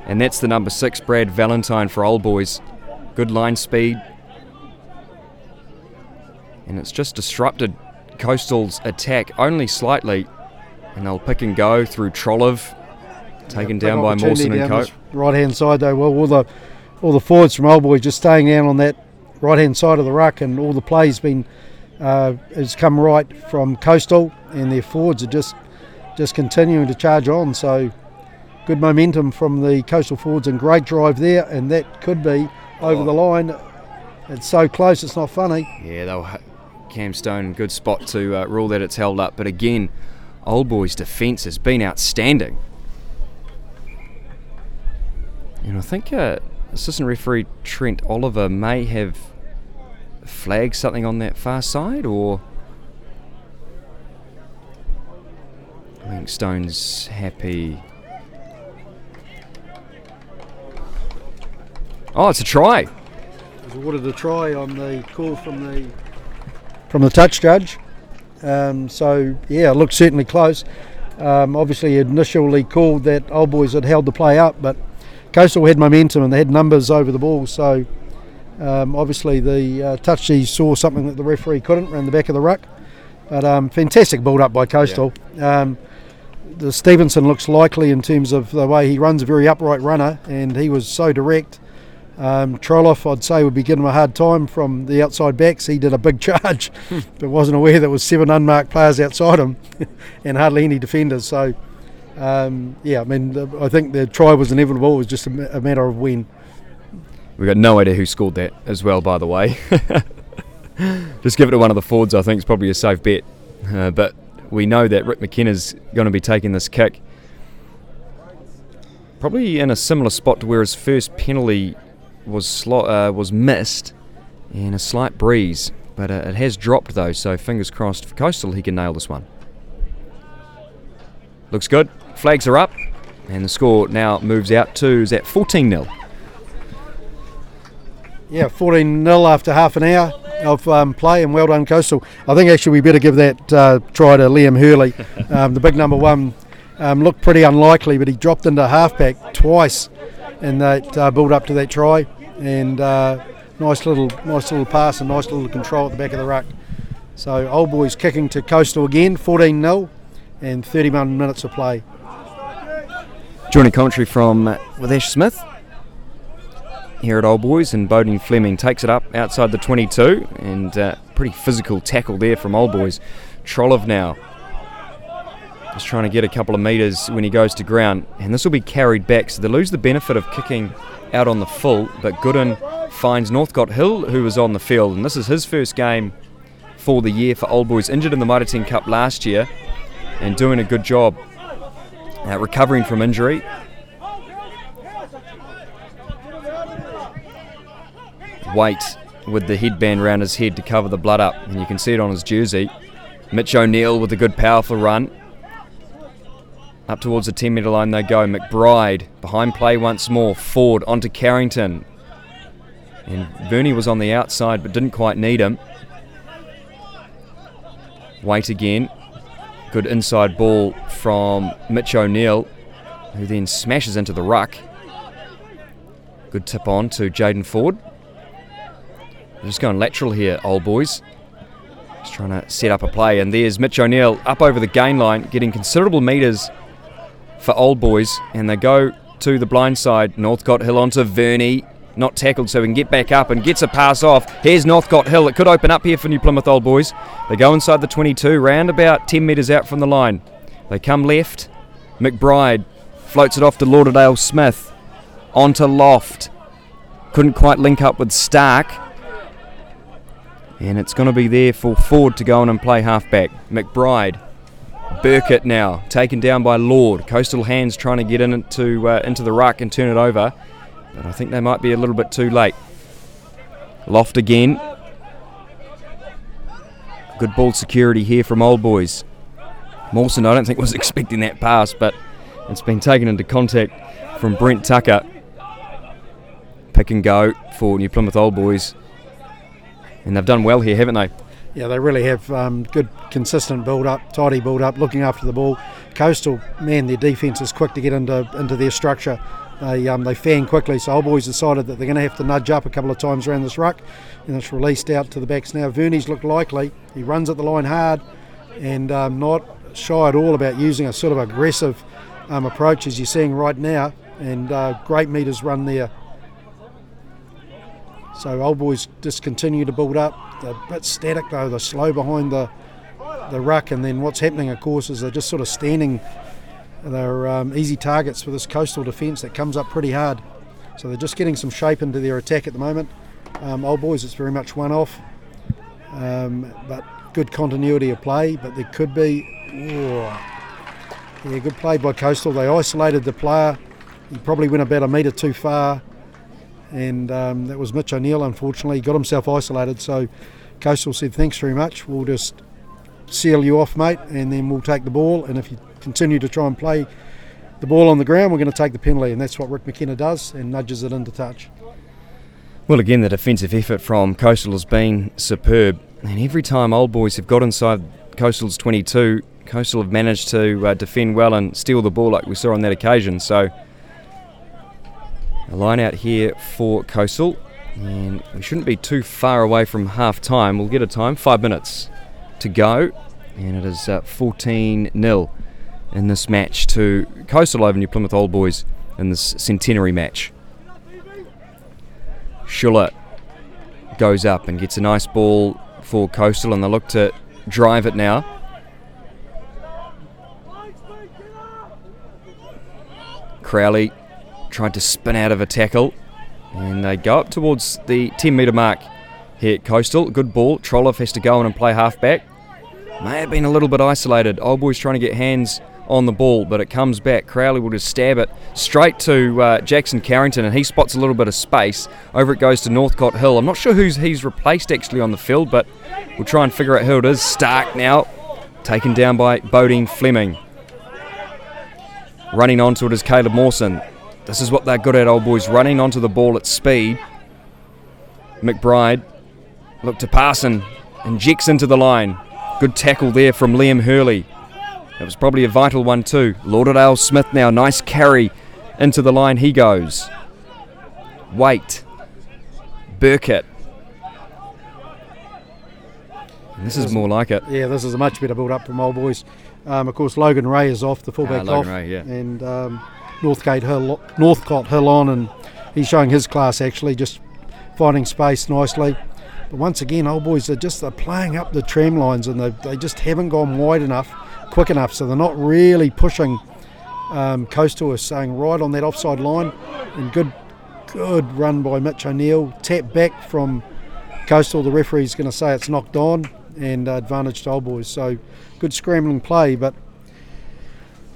and that's the number 6, Brad Valentine for old boys. Good line speed, and it's just disrupted Coastal's attack only slightly, and they'll pick and go through Trolliv, taken down by Mawson and Co. Right hand side though, well, all the forwards from Old Boys just staying down on that right hand side of the ruck, and all the play's been has come right from Coastal, and their forwards are just continuing to charge on. So good momentum from the Coastal forwards and great drive there, and that could be over the line. It's so close, it's not funny. Yeah, they'll Cam Stone, good spot to rule that it's held up. But again, Old Boys' defence has been outstanding. And I think assistant referee Trent Oliver may have flagged something on that far side, or I think Stone's happy. Oh, it's a try. It was awarded a try on the call from the touch judge. So yeah, it looked certainly close. Obviously initially called that Old Boys had held the play up, but Coastal had momentum and they had numbers over the ball, so obviously the touchy saw something that the referee couldn't around the back of the ruck. But fantastic build up by Coastal. Yeah. The Stevenson looks likely in terms of the way he runs, a very upright runner, and he was so direct. Trolloff, I'd say, would be giving him a hard time from the outside backs. He did a big charge, but wasn't aware there was 7 unmarked players outside him and hardly any defenders. So, yeah, I mean, I think the try was inevitable. It was just a matter of when. We've got no idea who scored that as well, by the way. Just give it to one of the forwards, I think, is probably a safe bet. But we know that Rick McKenna's going to be taking this kick. Probably in a similar spot to where his first penalty was missed, and a slight breeze, but it has dropped though, so fingers crossed for Coastal he can nail this one. Looks good, flags are up, and the score now moves out to, is that 14-0? Yeah, 14-0 after half an hour. of play, and well done Coastal. I think actually we better give that try to Liam Hurley. The big number one looked pretty unlikely, but he dropped into halfback twice in that build up to that try, and nice little pass and nice little control at the back of the ruck. So Old Boys kicking to Coastal again, 14-0 and 31 minutes of play. Joining commentary from with Ash Smith here at Old Boys, and Bodie Fleming takes it up outside the 22, and pretty physical tackle there from Old Boys. Trollope now just trying to get a couple of metres when he goes to ground, and this will be carried back, so they lose the benefit of kicking out on the full, but Gooden finds Northcote Hill, who was on the field, and this is his first game for the year for Old Boys, injured in the Mitre 10 Cup last year and doing a good job recovering from injury. Waite with the headband round his head to cover the blood up, and you can see it on his jersey. Mitch O'Neill with a good powerful run. Up towards the 10 metre line they go. McBride behind play once more. Ford onto Carrington. And Verney was on the outside but didn't quite need him. Waite again. Good inside ball from Mitch O'Neill, who then smashes into the ruck. Good tip on to Jaden Ford. They're just going lateral here, Old Boys. Just trying to set up a play, and there's Mitch O'Neill up over the gain line, getting considerable metres for Old Boys, and they go to the blind side. Northcote Hill onto Verney, not tackled, so we can get back up and gets a pass off. Here's Northcote Hill. It could open up here for New Plymouth Old Boys. They go inside the 22, round about 10 metres out from the line. They come left. McBride floats it off to Lauderdale Smith. Onto Loft. Couldn't quite link up with Stark. And it's going to be there for Ford to go on and play halfback. McBride. Burkett now, taken down by Lord. Coastal hands trying to get into the ruck and turn it over. But I think they might be a little bit too late. Loft again. Good ball security here from Old Boys. Mawson, I don't think was expecting that pass, but it's been taken into contact from Brent Tucker. Pick and go for New Plymouth Old Boys. And they've done well here, haven't they? Yeah, they really have good, consistent build-up, tidy build-up, looking after the ball. Coastal, man, their defence is quick to get into their structure. They fan quickly, so Old Boys decided that they're going to have to nudge up a couple of times around this ruck, and it's released out to the backs now. Verney's looked likely. He runs at the line hard and not shy at all about using a sort of aggressive approach, as you're seeing right now, and great metres run there. So Old Boys just continue to build up. They're a bit static though, they're slow behind the ruck, and then what's happening of course is they're just sort of standing. They're easy targets for this Coastal defence that comes up pretty hard. So they're just getting some shape into their attack at the moment. Old Boys, it's very much one off, but good continuity of play, but there could be good play by Coastal. They isolated the player. He probably went about a metre too far, and that was Mitch O'Neill. Unfortunately, he got himself isolated, so Coastal said thanks very much, we'll just seal you off mate, and then we'll take the ball, and if you continue to try and play the ball on the ground, we're going to take the penalty, and that's what Rick McKenna does, and nudges it into touch. Well, again, the defensive effort from Coastal has been superb, and every time Old Boys have got inside Coastal's 22, Coastal have managed to defend well and steal the ball like we saw on that occasion. So a line out here for Coastal, and we shouldn't be too far away from half time. We'll get a time, 5 minutes to go, and it is 14-0 in this match to Coastal over New Plymouth Old Boys in this centenary match. Schuller goes up and gets a nice ball for Coastal, and they look to drive it now. Crowley tried to spin out of a tackle, and they go up towards the 10 metre mark here at Coastal. Good ball. Trollope has to go in and play halfback. May have been a little bit isolated. Old Boys trying to get hands on the ball, but it comes back. Crowley will just stab it straight to Jackson Carrington, and he spots a little bit of space. Over it goes to Northcote Hill. I'm not sure who he's replaced actually on the field, but we'll try and figure out who it is. Stark now, taken down by Bodine Fleming. Running onto it is Caleb Mawson. This is what they're good at, Old Boys, running onto the ball at speed. McBride look to pass and injects into the line. Good tackle there from Liam Hurley. It was probably a vital one too. Lauderdale Smith now, nice carry into the line he goes. Waite, Burkett. And this is more like it. Yeah, this is a much better build up from Old Boys. Of course, Logan Ray is off, the fullback off. Ray, yeah. And Northcott Hill on, and he's showing his class actually, just finding space nicely. But once again, Old Boys they're playing up the tram lines, and they just haven't gone wide enough, quick enough, so they're not really pushing. Coastal is staying right on that offside line, and good run by Mitch O'Neill. Tap back from Coastal, the referee's going to say it's knocked on, and advantage to Old Boys. So good scrambling play, but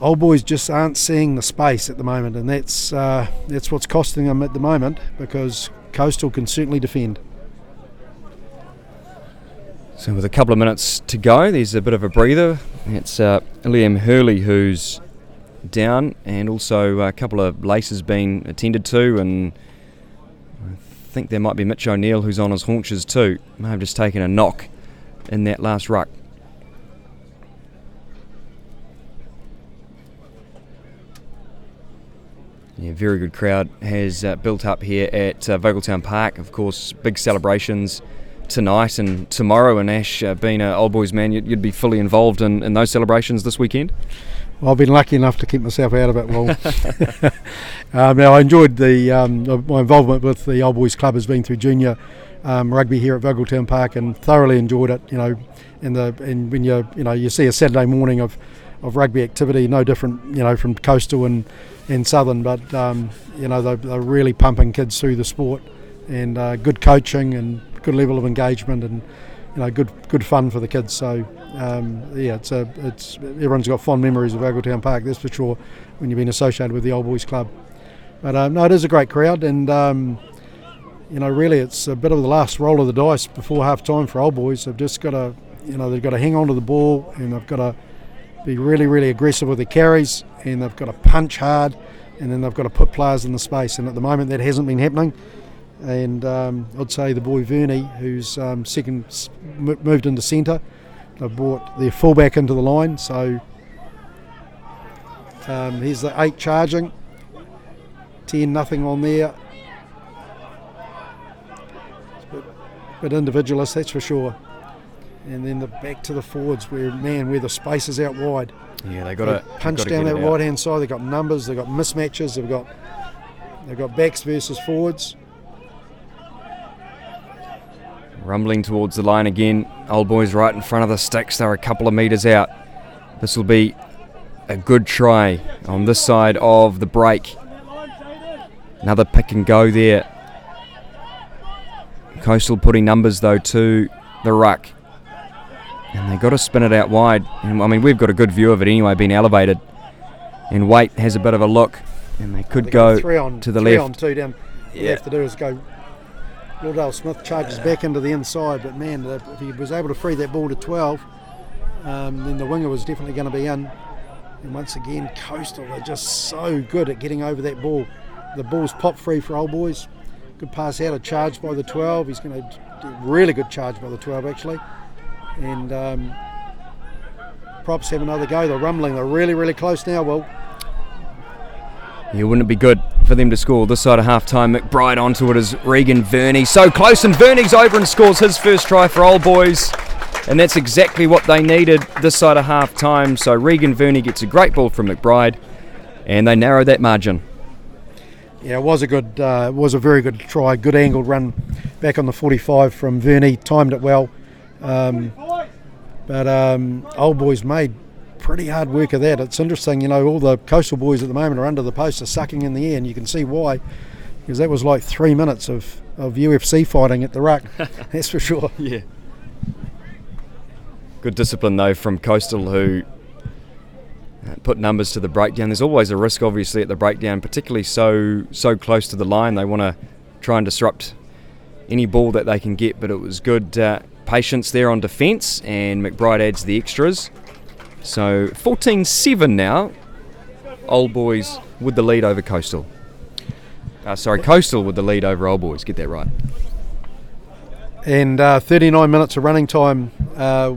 Old Boys just aren't seeing the space at the moment, and that's what's costing them at the moment, because Coastal can certainly defend. So with a couple of minutes to go, there's a bit of a breather. It's Liam Hurley who's down, and also a couple of laces being attended to, and I think there might be Mitch O'Neill who's on his haunches too. May have just taken a knock in that last ruck. Yeah, very good crowd has built up here at Vogeltown Park. Of course, big celebrations tonight and tomorrow, and Ash, being an Old Boys man, you'd be fully involved in those celebrations this weekend? Well, I've been lucky enough to keep myself out of it. Well, now I enjoyed my involvement with the Old Boys Club has been through junior rugby here at Vogeltown Park, and thoroughly enjoyed it. And when you see a Saturday morning of rugby activity, no different from Coastal and Southern, but they're really pumping kids through the sport, and good coaching and good level of engagement, and good fun for the kids. So it's everyone's got fond memories of Vogeltown Park, that's for sure, when you've been associated with the Old Boys Club. But no, it is a great crowd, and really it's a bit of the last roll of the dice before half time for Old Boys. They've just got to they've got to hang on to the ball, and they've got to be really, really aggressive with their carries, and they've got to punch hard, and then they've got to put players in the space, and at the moment that hasn't been happening. And I'd say the boy Verney, who's moved into centre, they've brought their fullback into the line, so here's the 8 charging, 10-0 on there. It's a bit individualist, that's for sure. And then back to the forwards, where the space is out wide. Yeah, they got to punch down that right hand side. They've got numbers, they've got mismatches, they've got backs versus forwards. Rumbling towards the line again. Old Boys right in front of the sticks. They're a couple of metres out. This will be a good try on this side of the break. Another pick and go there. Coastal putting numbers though to the ruck. And they've got to spin it out wide. And I mean, we've got a good view of it anyway, being elevated. And Waite has a bit of a look. And they could go to the left. 3 on 2 down. What you have to do is go. Lauderdale Smith charges back into the inside, but man, if he was able to free that ball to 12, then the winger was definitely going to be in. And once again, Coastal are just so good at getting over that ball. The ball's pop free for Old Boys. Good pass out, a charge by the 12. He's going to do a really good charge by the 12 actually. And Props have another go. They're rumbling. They're really, really close now, Will. Yeah, wouldn't it be good for them to score this side of half-time? McBride onto it as Regan Verney. So close, and Verney's over and scores his first try for Old Boys. And that's exactly what they needed this side of half-time. So Regan Verney gets a great ball from McBride, and they narrow that margin. Yeah, it was a very good try. Good angled run back on the 45 from Verney. Timed it well. But Old Boys made pretty hard work of that. It's interesting, all the Coastal boys at the moment are under the post, are sucking in the air, and you can see why, because that was like 3 minutes of UFC fighting at the ruck. That's for sure. Yeah. Good discipline though from Coastal, who put numbers to the breakdown. There's always a risk obviously at the breakdown, particularly so close to the line. They want to try and disrupt any ball that they can get, but it was good patience there on defence, and McBride adds the extras. So 14-7 now. Old Boys with the lead over Coastal. Coastal with the lead over Old Boys. Get that right. and 39 minutes of running time,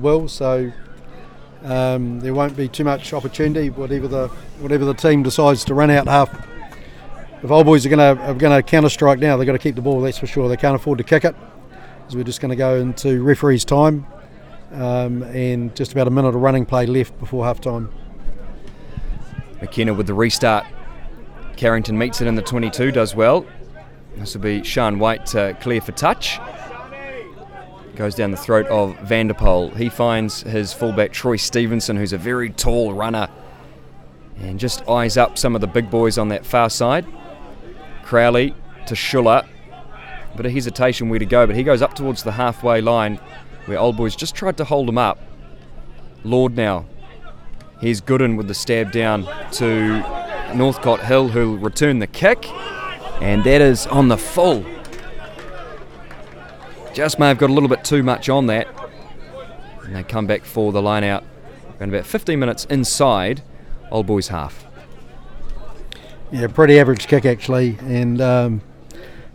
Will. So there won't be too much opportunity. Whatever the team decides to run out half. If Old Boys are going to counter strike now, they've got to keep the ball. That's for sure. They can't afford to kick it, because we're just going to go into referee's time, and just about a minute of running play left before half time. McKenna with the restart. Carrington meets it in the 22, does well. This will be Sean White to clear for touch. Goes down the throat of Vanderpoel. He finds his fullback Troy Stevenson, who's a very tall runner, and just eyes up some of the big boys on that far side. Crowley to Schuller. Bit of hesitation where to go, but he goes up towards the halfway line where Old Boys just tried to hold him up. Lord now. Here's Gooden with the stab down to Northcott Hill, who'll return the kick, and that is on the full. Just may have got a little bit too much on that, and they come back for the line out. Around about 15 minutes inside Old Boys half. Yeah, pretty average kick actually, and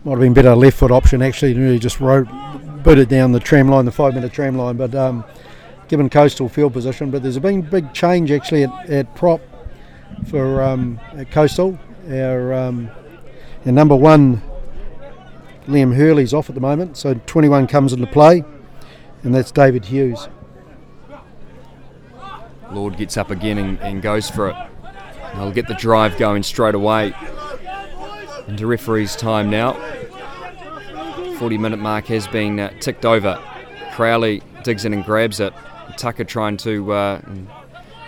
might have been better left foot option actually, really just boot it down the tram line, the 5 metre tram line, but given Coastal field position. But there's been big change actually at prop for at Coastal. Our number one, Liam Hurley's off at the moment, so 21 comes into play, and that's David Hughes. Lord gets up again and goes for it. They'll get the drive going straight away. Into referee's time now. 40-minute mark has been ticked over. Crowley digs in and grabs it. Tucker trying to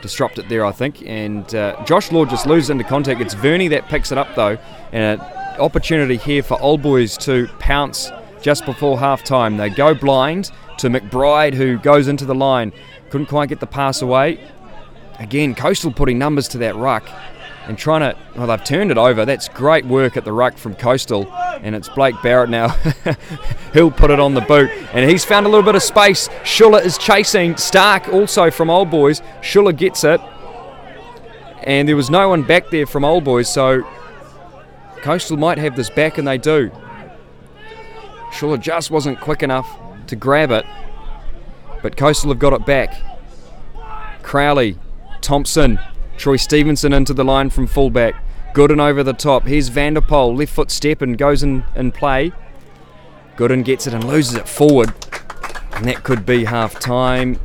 disrupt it there, I think. And Josh Lord just loses into contact. It's Verney that picks it up, though. And an opportunity here for Old Boys to pounce just before half-time. They go blind to McBride, who goes into the line. Couldn't quite get the pass away. Again, Coastal putting numbers to that ruck and trying to, well, they've turned it over. That's great work at the ruck from Coastal, and it's Blake Barrett now. He'll put it on the boot, and he's found a little bit of space. Schuller is chasing Stark also from Old Boys. Schuller gets it, and there was no one back there from Old Boys, so Coastal might have this back, and they do. Schuller just wasn't quick enough to grab it, but Coastal have got it back. Crowley, Thompson, Troy Stevenson into the line from fullback. Gooden over the top. Here's Vanderpoel, left foot step and goes in play. Gooden gets it and loses it forward. And that could be half time.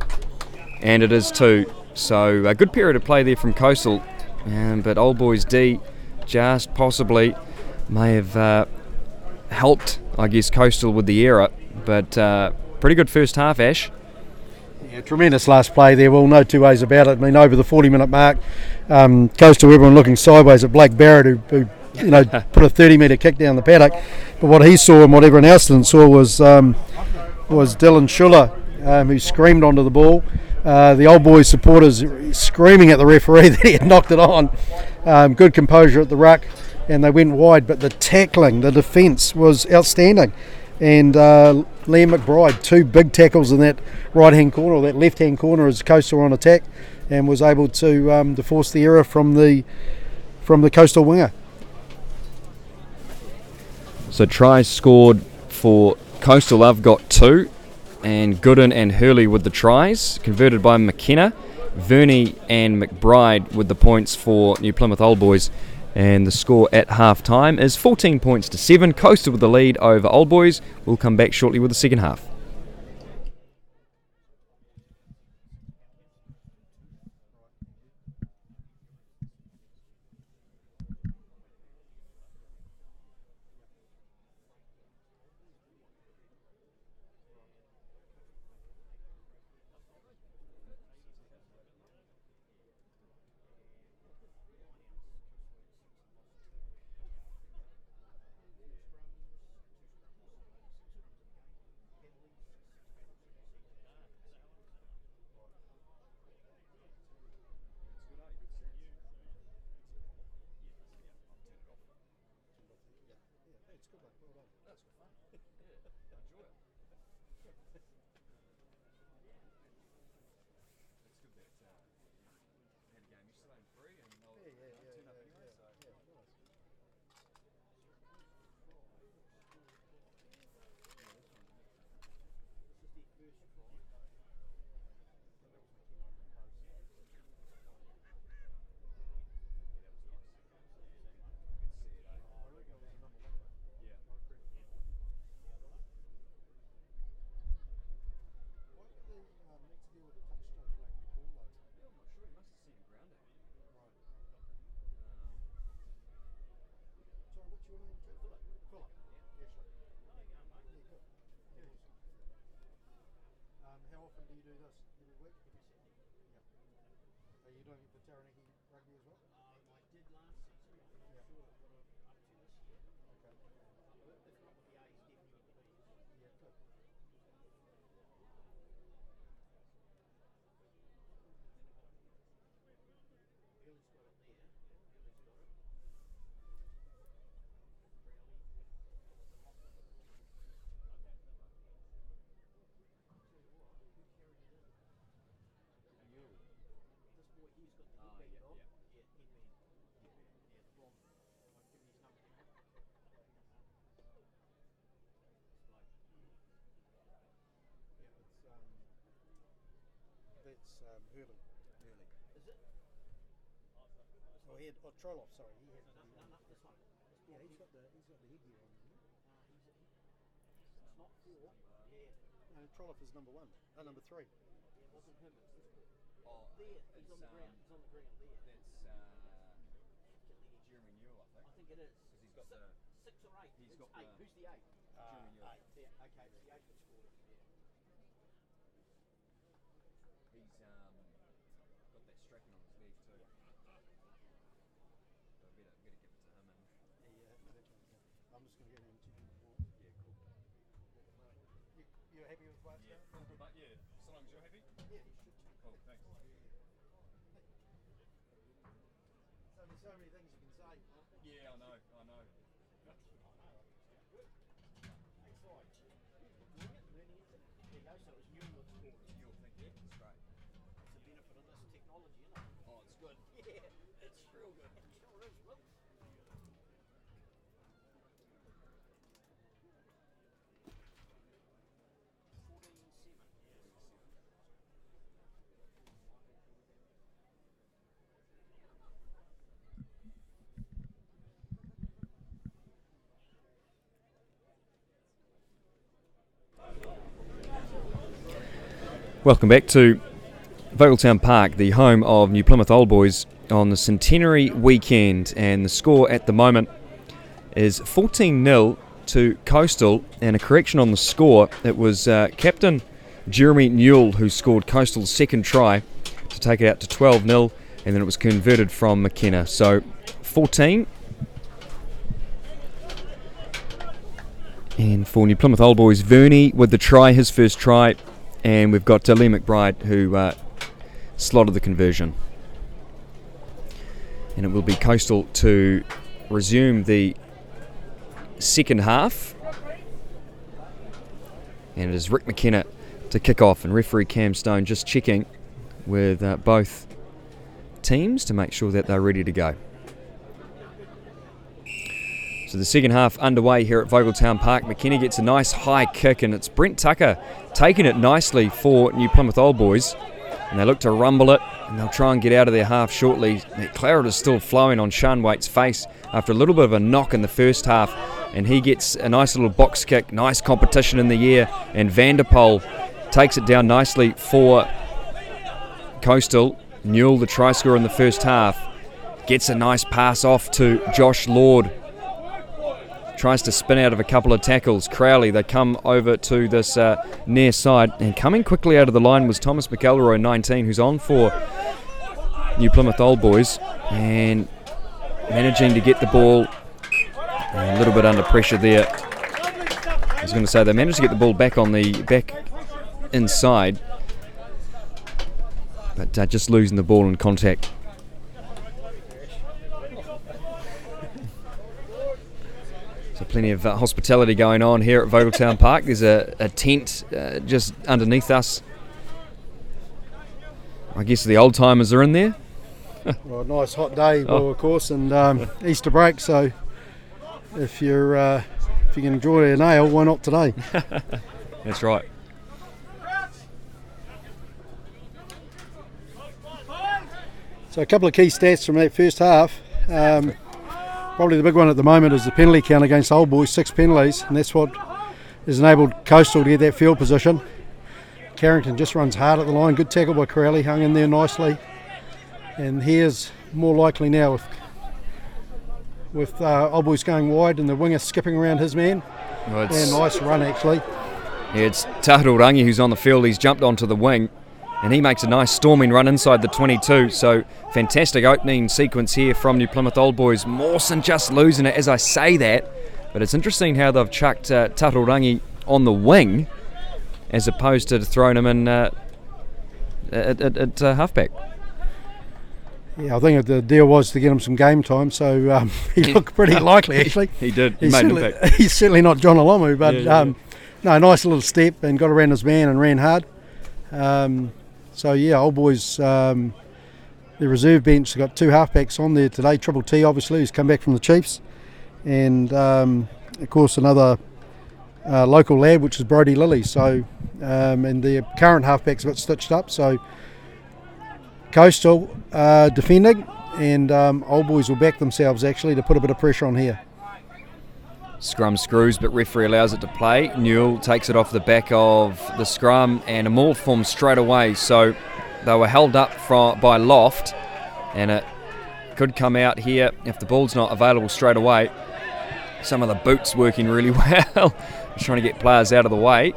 And it is too. So a good period of play there from Coastal. But Old Boys D just possibly may have helped, I guess, Coastal with the error. But pretty good first half, Ash. Yeah, tremendous last play there, well, no two ways about it. I mean, over the 40-minute mark, Coastal, everyone looking sideways at Blake Barrett, who put a 30-metre kick down the paddock. But what he saw and what everyone else didn't saw was Dylan Schuller, who screamed onto the ball. The Old Boys supporters screaming at the referee that he had knocked it on. Good composure at the ruck, and they went wide. But the tackling, the defence was outstanding. And Liam McBride, two big tackles in that right-hand corner, or that left-hand corner as Coastal on attack, and was able to force the error from the Coastal winger. So tries scored for Coastal. I've got two, and Gooden and Hurley with the tries, converted by McKenna. Verney and McBride with the points for New Plymouth Old Boys. And the score at half-time is 14 points to 7. Coastal with the lead over Old Boys. We'll come back shortly with the second half. you doing it for Taranaki rugby as well? I did last season. I'm not sure what I'm up to this year. Okay. If not with the A's, definitely with the B's. Yeah, good. Billy's got it there. Billy's got it. Browley. I'll tell you what, who carried it in? This boy, he's got the headband on. Yeah, headband. Yeah, the blonde. I'll give you his number now. Yeah, that's Hurley. Is it? Oh, he had Trolloff. Sorry, he had. No, this one. Yeah, he's got the headgear on. It's not 4. Yeah. No, Trolloff is number 1. Number 3. Yeah, it wasn't him. It's this boy. Oh, There, he's on the ground. He's on the ground there. That's Jeremy Newell, I think. I think it is. Because he's got the. 6 or 8. He's It's got 8. the- Who's the 8? Jeremy Newell. 8. Yeah, okay, it's the 8 that scored it. Yeah. He's got that strapping on his leg too. So I better give it to him. And I'm just going to get him to you. yeah, cool. You're happy with Wales? Yeah, but yeah, so long as you're happy. Yeah, you should. Cool, thanks. So there's so many things you can say. Yeah, I know. Thanks, Lloyd. Doing it, learning it. There you go, so it was Newell that scored it. You'll think yeah, that's great. It's the benefit of this technology, isn't it? Oh, it's good. Yeah, it's real good. It sure is, Will. 14-7. Welcome back to Vogeltown Park, the home of New Plymouth Old Boys on the centenary weekend, and the score at the moment is 14-0 to Coastal. And a correction on the score, it was captain Jeremy Newell who scored Coastal's second try to take it out to 12-0, and then it was converted from McKenna. So 14. And for New Plymouth Old Boys, Verney with the try, his first try, and we've got Lee McBride who slotted the conversion. And it will be Coastal to resume the second half. And it is Rick McKenna to kick off, and referee Cam Stone just checking with both teams to make sure that they're ready to go. So the second half underway here at Vogeltown Park. McKenna gets a nice high kick, and it's Brent Tucker taking it nicely for New Plymouth Old Boys. And they look to rumble it, and they'll try and get out of their half shortly. That claret is still flowing on Sean Waite's face after a little bit of a knock in the first half. And he gets a nice little box kick, nice competition in the air. And Vanderpoel takes it down nicely for Coastal. Newell, the try scorer in the first half, gets a nice pass off to Josh Lord. Tries to spin out of a couple of tackles. Crowley, they come over to this near side, and coming quickly out of the line was Thomas McElroy, 19, who's on for New Plymouth Old Boys, and managing to get the ball a little bit under pressure there. I was going to say they managed to get the ball back on the back inside, but just losing the ball in contact. So plenty of hospitality going on here at Vogeltown Park. There's a tent just underneath us. I guess the old timers are in there. Well, a nice hot day, of course, and Easter break. So if you can enjoy a nail, why not today? That's right. So a couple of key stats from that first half. Probably the big one at the moment is the penalty count against Old Boys, 6 penalties, and that's what has enabled Coastal to get that field position. Carrington just runs hard at the line, good tackle by Crowley, hung in there nicely, and here's more likely now with Old Boys going wide and the winger skipping around his man. Well, and nice run actually. Yeah, it's Tahirorangi who's on the field. He's jumped onto the wing, And he makes a nice storming run inside the 22. So fantastic opening sequence here from New Plymouth Old Boys. Mawson just losing it as I say that. But it's interesting how they've chucked Tatarangi on the wing as opposed to throwing him in at halfback. Yeah, I think the deal was to get him some game time, so he looked pretty likely actually. He did. He made an impact. He's certainly not John Alomu, but Yeah. no, nice little step and got around his man and ran hard. So yeah, Old Boys, the reserve bench got 2 halfbacks on there today. Triple T obviously, who's come back from the Chiefs, and of course another local lad, which is Brodie Lilly. So and the current halfback's a bit stitched up. So Coastal defending, and Old Boys will back themselves actually to put a bit of pressure on here. Scrum screws, but referee allows it to play. Newell takes it off the back of the scrum, and a maul forms straight away. So they were held up by Loft, and it could come out here if the ball's not available straight away. Some of the boots working really well, just trying to get players out of the way.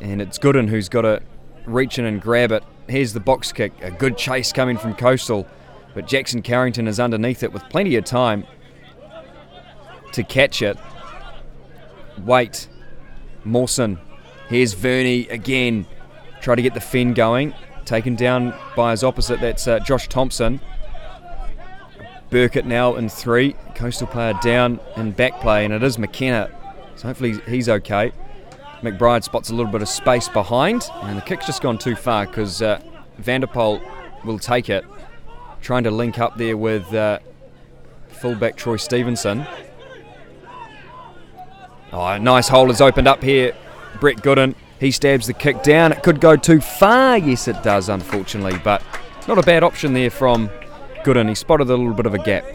And it's Gooden who's got to reach in and grab it. Here's the box kick, a good chase coming from Coastal, but Jackson Carrington is underneath it with plenty of time to catch it. Wait, Mawson. Here's Verney again. Try to get the Fenn going. Taken down by his opposite, that's Josh Thompson. Burkett now in 3. Coastal player down in back play, and it is McKenna. So hopefully he's okay. McBride spots a little bit of space behind, and the kick's just gone too far because Vanderpoel will take it. Trying to link up there with fullback Troy Stevenson. Oh, a nice hole has opened up here. Brett Gooden, he stabs the kick down. It could go too far. Yes, it does, unfortunately, but not a bad option there from Gooden. He spotted a little bit of a gap.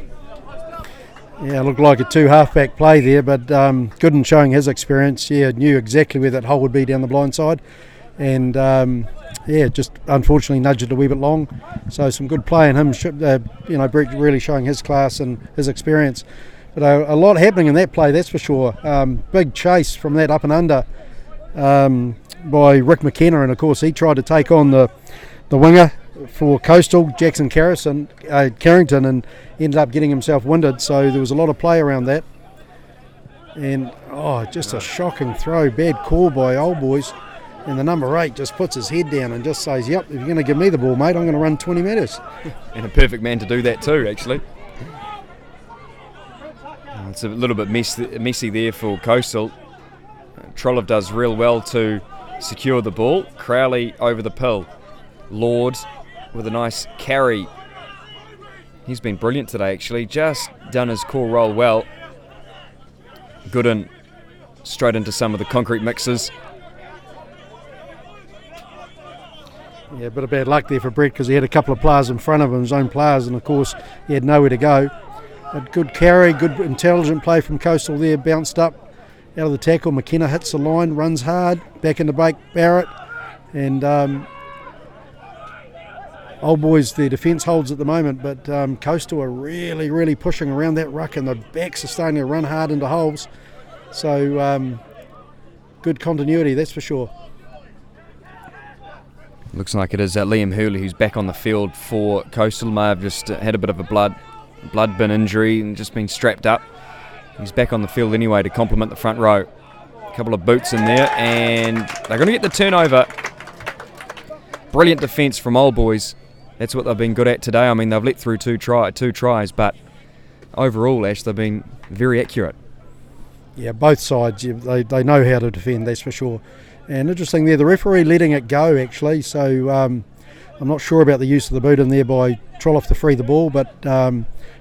Yeah, it looked like a 2 halfback play there, but Gooden showing his experience, knew exactly where that hole would be down the blind side, and just unfortunately nudged it a wee bit long. So some good play in him, Brett really showing his class and his experience. But a lot happening in that play, that's for sure. Big chase from that up and under by Rick McKenna, and of course he tried to take on the winger for Coastal, Jackson Carrington, and ended up getting himself winded. So there was a lot of play around that. And just a shocking throw, bad call by Old Boys. And the number 8 just puts his head down and just says, "Yep, if you're going to give me the ball, mate, I'm going to run 20 metres." And a perfect man to do that too, actually. It's a little bit messy there for Coastal. Trollope does real well to secure the ball. Crowley over the pill. Lord with a nice carry. He's been brilliant today, actually. Just done his core role well. Gooden straight into some of the concrete mixes. Yeah, a bit of bad luck there for Brett because he had a couple of players in front of him, his own players, and of course he had nowhere to go. A good carry, good intelligent play from Coastal there, bounced up out of the tackle. McKenna hits the line, runs hard, back into Barrett, and Old Boys, their defence holds at the moment, but Coastal are really, really pushing around that ruck, and the backs are starting to run hard into holes. So good continuity, that's for sure. Looks like it is Liam Hurley who's back on the field for Coastal. May have just had a bit of a blood bin injury and just been strapped up. He's back on the field anyway to complement the front row. A couple of boots in there, and they're going to get the turnover. Brilliant defence from Old Boys. That's what they've been good at today. I mean, they've let through two tries, but overall, Ash, they've been very accurate. Yeah, both sides, they know how to defend, that's for sure. And interesting there, the referee letting it go actually, so I'm not sure about the use of the boot in there by Trollope to free the ball, but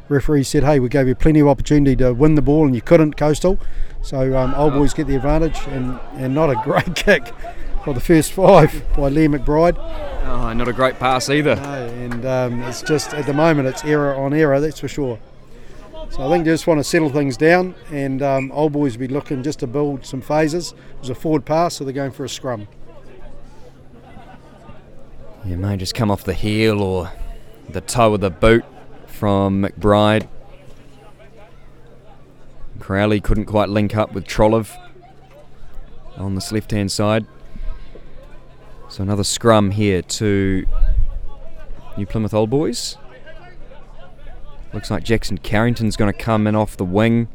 referee said, hey, we gave you plenty of opportunity to win the ball and you couldn't, Coastal. So Old Boys get the advantage, and not a great kick for the first 5 by Liam McBride. Oh, not a great pass either. No, and it's just, at the moment, it's error on error, that's for sure. So I think they just want to settle things down, and Old Boys will be looking just to build some phases. It was a forward pass, so they're going for a scrum. It may just come off the heel or the toe of the boot from McBride. Crowley couldn't quite link up with Trollope on this left-hand side. So another scrum here to New Plymouth Old Boys. Looks like Jackson Carrington's going to come in off the wing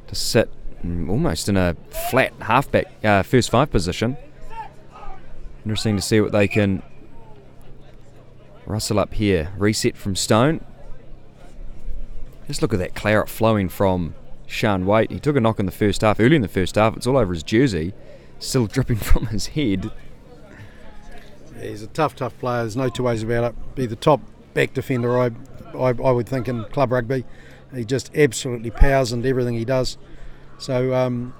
to sit almost in a flat halfback first five position. Interesting to see what they can rustle up here. Reset from Stone. Just look at that claret flowing from Sean Waite. He took a knock in the first half. Early in the first half, it's all over his jersey. Still dripping from his head. Yeah, he's a tough player. There's no two ways about it. Be the top back defender, I would think, in club rugby. He just absolutely powers into everything he does. So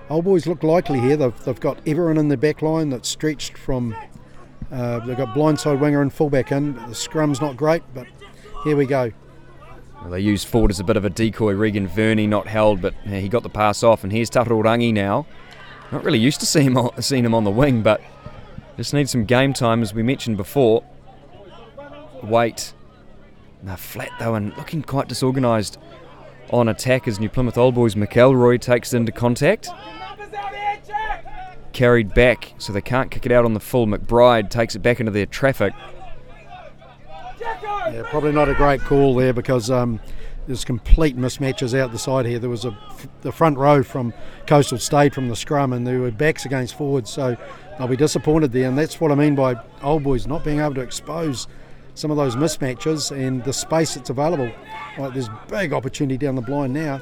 Old Boys look likely here. They've got everyone in the back line that's stretched from... they've got blindside winger and fullback in. The scrum's not great, but here we go. Well, they used Ford as a bit of a decoy. Regan Verney not held, but he got the pass off. And here's Tatarangi now. Not really used to seeing him on the wing, but just needs some game time, as we mentioned before. Waite. Now flat though, and looking quite disorganised on attack as New Plymouth Old Boys. McElroy takes it into contact. Carried back, so they can't kick it out on the full. McBride takes it back into their traffic. Yeah, probably not a great call there, because there's complete mismatches out the side here. There was the front row from Coastal stayed from the scrum, and there were backs against forwards, so they'll be disappointed there. And that's what I mean by Old Boys not being able to expose some of those mismatches and the space that's available. Like, there's big opportunity down the blind now.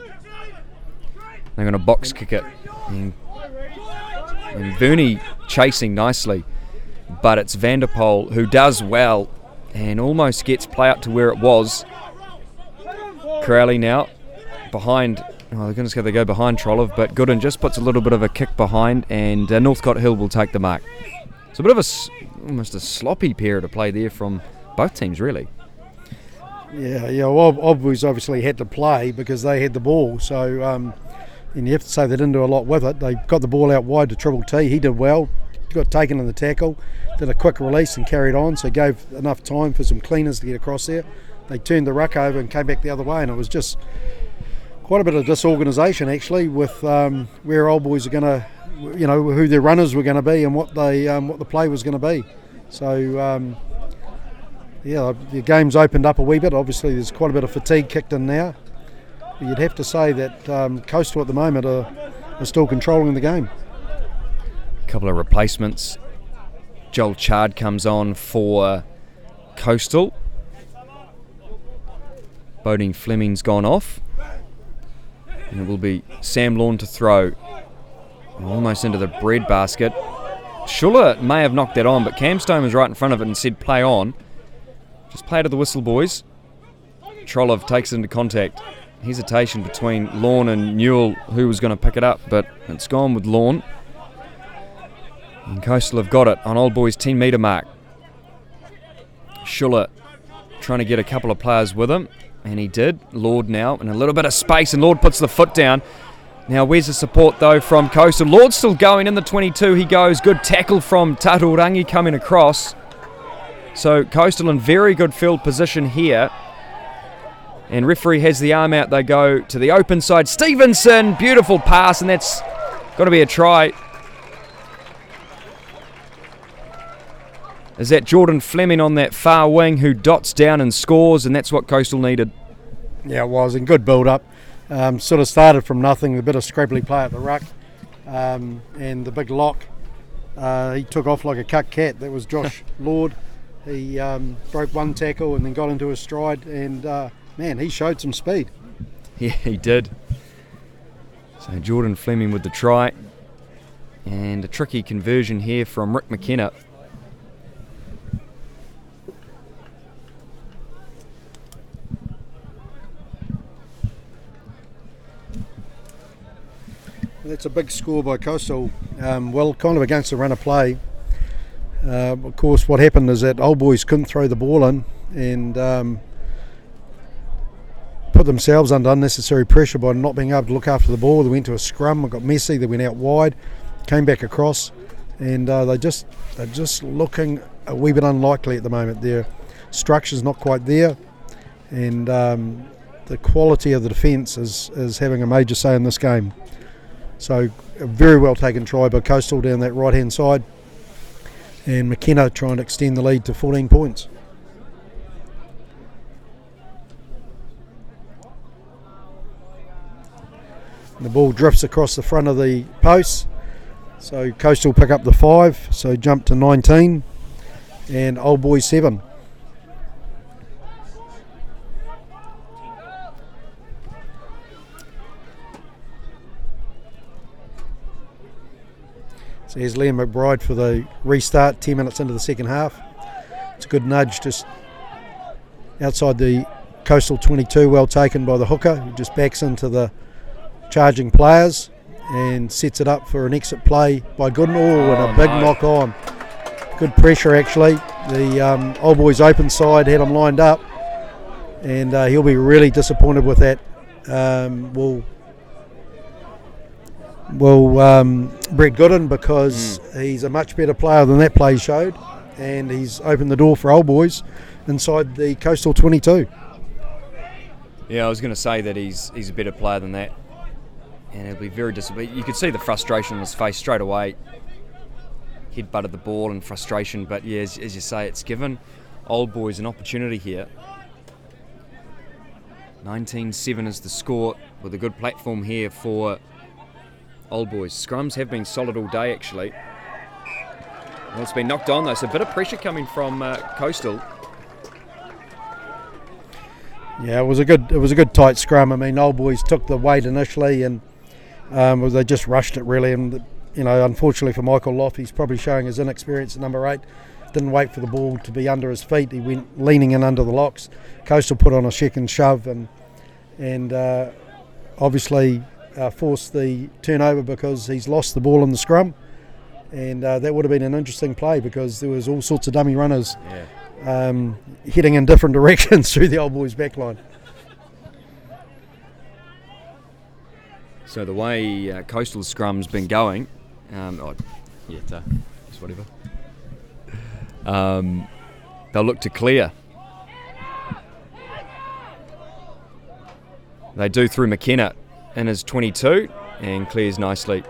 They're going to box kick it. And Verney chasing nicely, but it's Vanderpoel who does well and almost gets play up to where it was. Crowley now behind. Oh, they're going to go behind Trollope, but Gooden just puts a little bit of a kick behind, and Northcott Hill will take the mark. It's a bit of almost a sloppy period of play there from both teams, really. Yeah. Well, Old Boys obviously had to play because they had the ball, so and you have to say they didn't do a lot with it. They got the ball out wide to Triple T. He did well. Got taken in the tackle, did a quick release and carried on, so gave enough time for some cleaners to get across there. They turned the ruck over and came back the other way, and it was just quite a bit of disorganisation actually with where Old Boys are going to, who their runners were going to be and what the play was going to be. So the game's opened up a wee bit. Obviously there's quite a bit of fatigue kicked in now. But you'd have to say that Coastal at the moment are still controlling the game. A couple of replacements. Joel Chard comes on for Coastal. Bodine Fleming's gone off. And it will be Sam Lawn to throw. Almost into the bread basket. Schuller may have knocked that on, but Cam Stone was right in front of it and said play on. Just play to the whistle, boys. Trollope takes it into contact. Hesitation between Lawn and Newell, who was going to pick it up, but it's gone with Lawn. And Coastal have got it on Old Boys 10 metre mark. Schuller trying to get a couple of players with him, and he did. Lord now in a little bit of space, and Lord puts the foot down. Now where's the support though from Coastal? Lord's still going in the 22. He goes. Good tackle from Tatarangi coming across. So Coastal in very good field position here. And referee has the arm out. They go to the open side. Stevenson, beautiful pass, and that's got to be a try. Is that Jordan Fleming on that far wing who dots down and scores, and that's what Coastal needed. Yeah, it was, and good build-up. Sort of started from nothing, a bit of scrabbly play at the ruck, and the big lock. He took off like a cut cat. That was Josh Lord. He broke one tackle and then got into his stride, and man, he showed some speed. Yeah, he did. So Jordan Fleming with the try, and a tricky conversion here from Rick McKenna. That's a big score by Coastal. Well, kind of against the run of play. Of course, what happened is that Old Boys couldn't throw the ball in and put themselves under unnecessary pressure by not being able to look after the ball. They went to a scrum, it got messy, they went out wide, came back across, and they're just looking a wee bit unlikely at the moment. Their structure's not quite there, and the quality of the defence is having a major say in this game. So a very well taken try by Coastal down that right hand side. and McKenna trying to extend the lead to 14 points. The ball drifts across the front of the post, so Coastal pick up the 5, so jump to 19, and Old Boys 7. So here's Liam McBride for the restart, 10 minutes into the second half. It's a good nudge just outside the Coastal 22, well taken by the hooker, who just backs into the charging players and sets it up for an exit play by Gooden. And a big knock on. Good pressure actually. The Old Boys open side had him lined up, and he'll be really disappointed with that. Brett Gooden, because he's a much better player than that play showed, and he's opened the door for Old Boys inside the Coastal 22. Yeah, I was going to say that he's a better player than that, and he'll be very disappointed. You could see the frustration on his face straight away. Head butted the ball in frustration, but yeah, as you say, it's given Old Boys an opportunity here. 19-7 is the score, with a good platform here for Old Boys. Scrums have been solid all day actually. Well, it's been knocked on though, so a bit of pressure coming from Coastal. Yeah, it was a good tight scrum. I mean, Old Boys took the weight initially, and they just rushed it really. And unfortunately for Michael Loft, he's probably showing his inexperience at number 8. Didn't wait for the ball to be under his feet. He went leaning in under the locks. Coastal put on a second shove and obviously forced the turnover because he's lost the ball in the scrum. And that would have been an interesting play because there was all sorts of dummy runners. Yeah. Heading in different directions through the Old Boys backline. So the way Coastal scrum's been going, it's whatever. They'll look to clear. They do through McKenna in his 22 and clears nicely.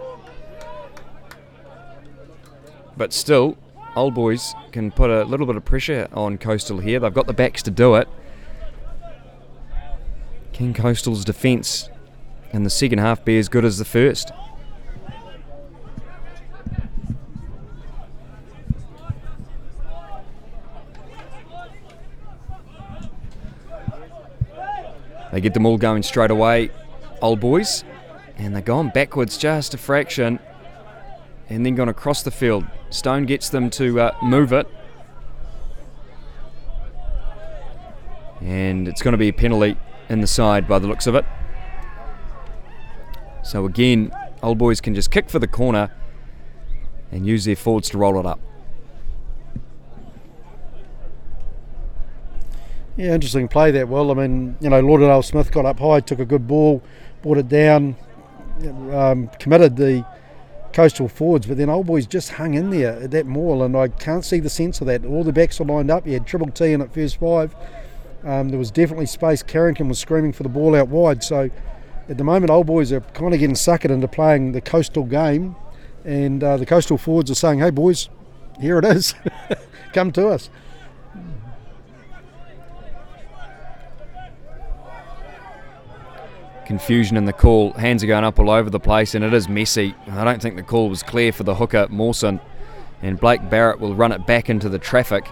But still, Old Boys can put a little bit of pressure on Coastal here. They've got the backs to do it. Can Coastal's defence in the second half be as good as the first? They get them all going straight away, Old Boys, and they're gone backwards just a fraction and then gone across the field. Stone gets them to move it, and it's going to be a penalty in the side by the looks of it. So again, Old Boys can just kick for the corner and use their forwards to roll it up. Yeah, interesting play that. Well, I mean, Lauderdale Smith got up high, took a good ball, brought it down, committed the Coastal forwards, but then Old Boys just hung in there at that maul, and I can't see the sense of that. All the backs were lined up. You had Triple T in at first 5. There was definitely space. Carrington was screaming for the ball out wide. So at the moment, Old Boys are kind of getting suckered into playing the Coastal game, and the Coastal forwards are saying, "Hey boys, here it is, come to us." Confusion in the call, hands are going up all over the place, and it is messy. I don't think the call was clear for the hooker Mawson, and Blake Barrett will run it back into the traffic.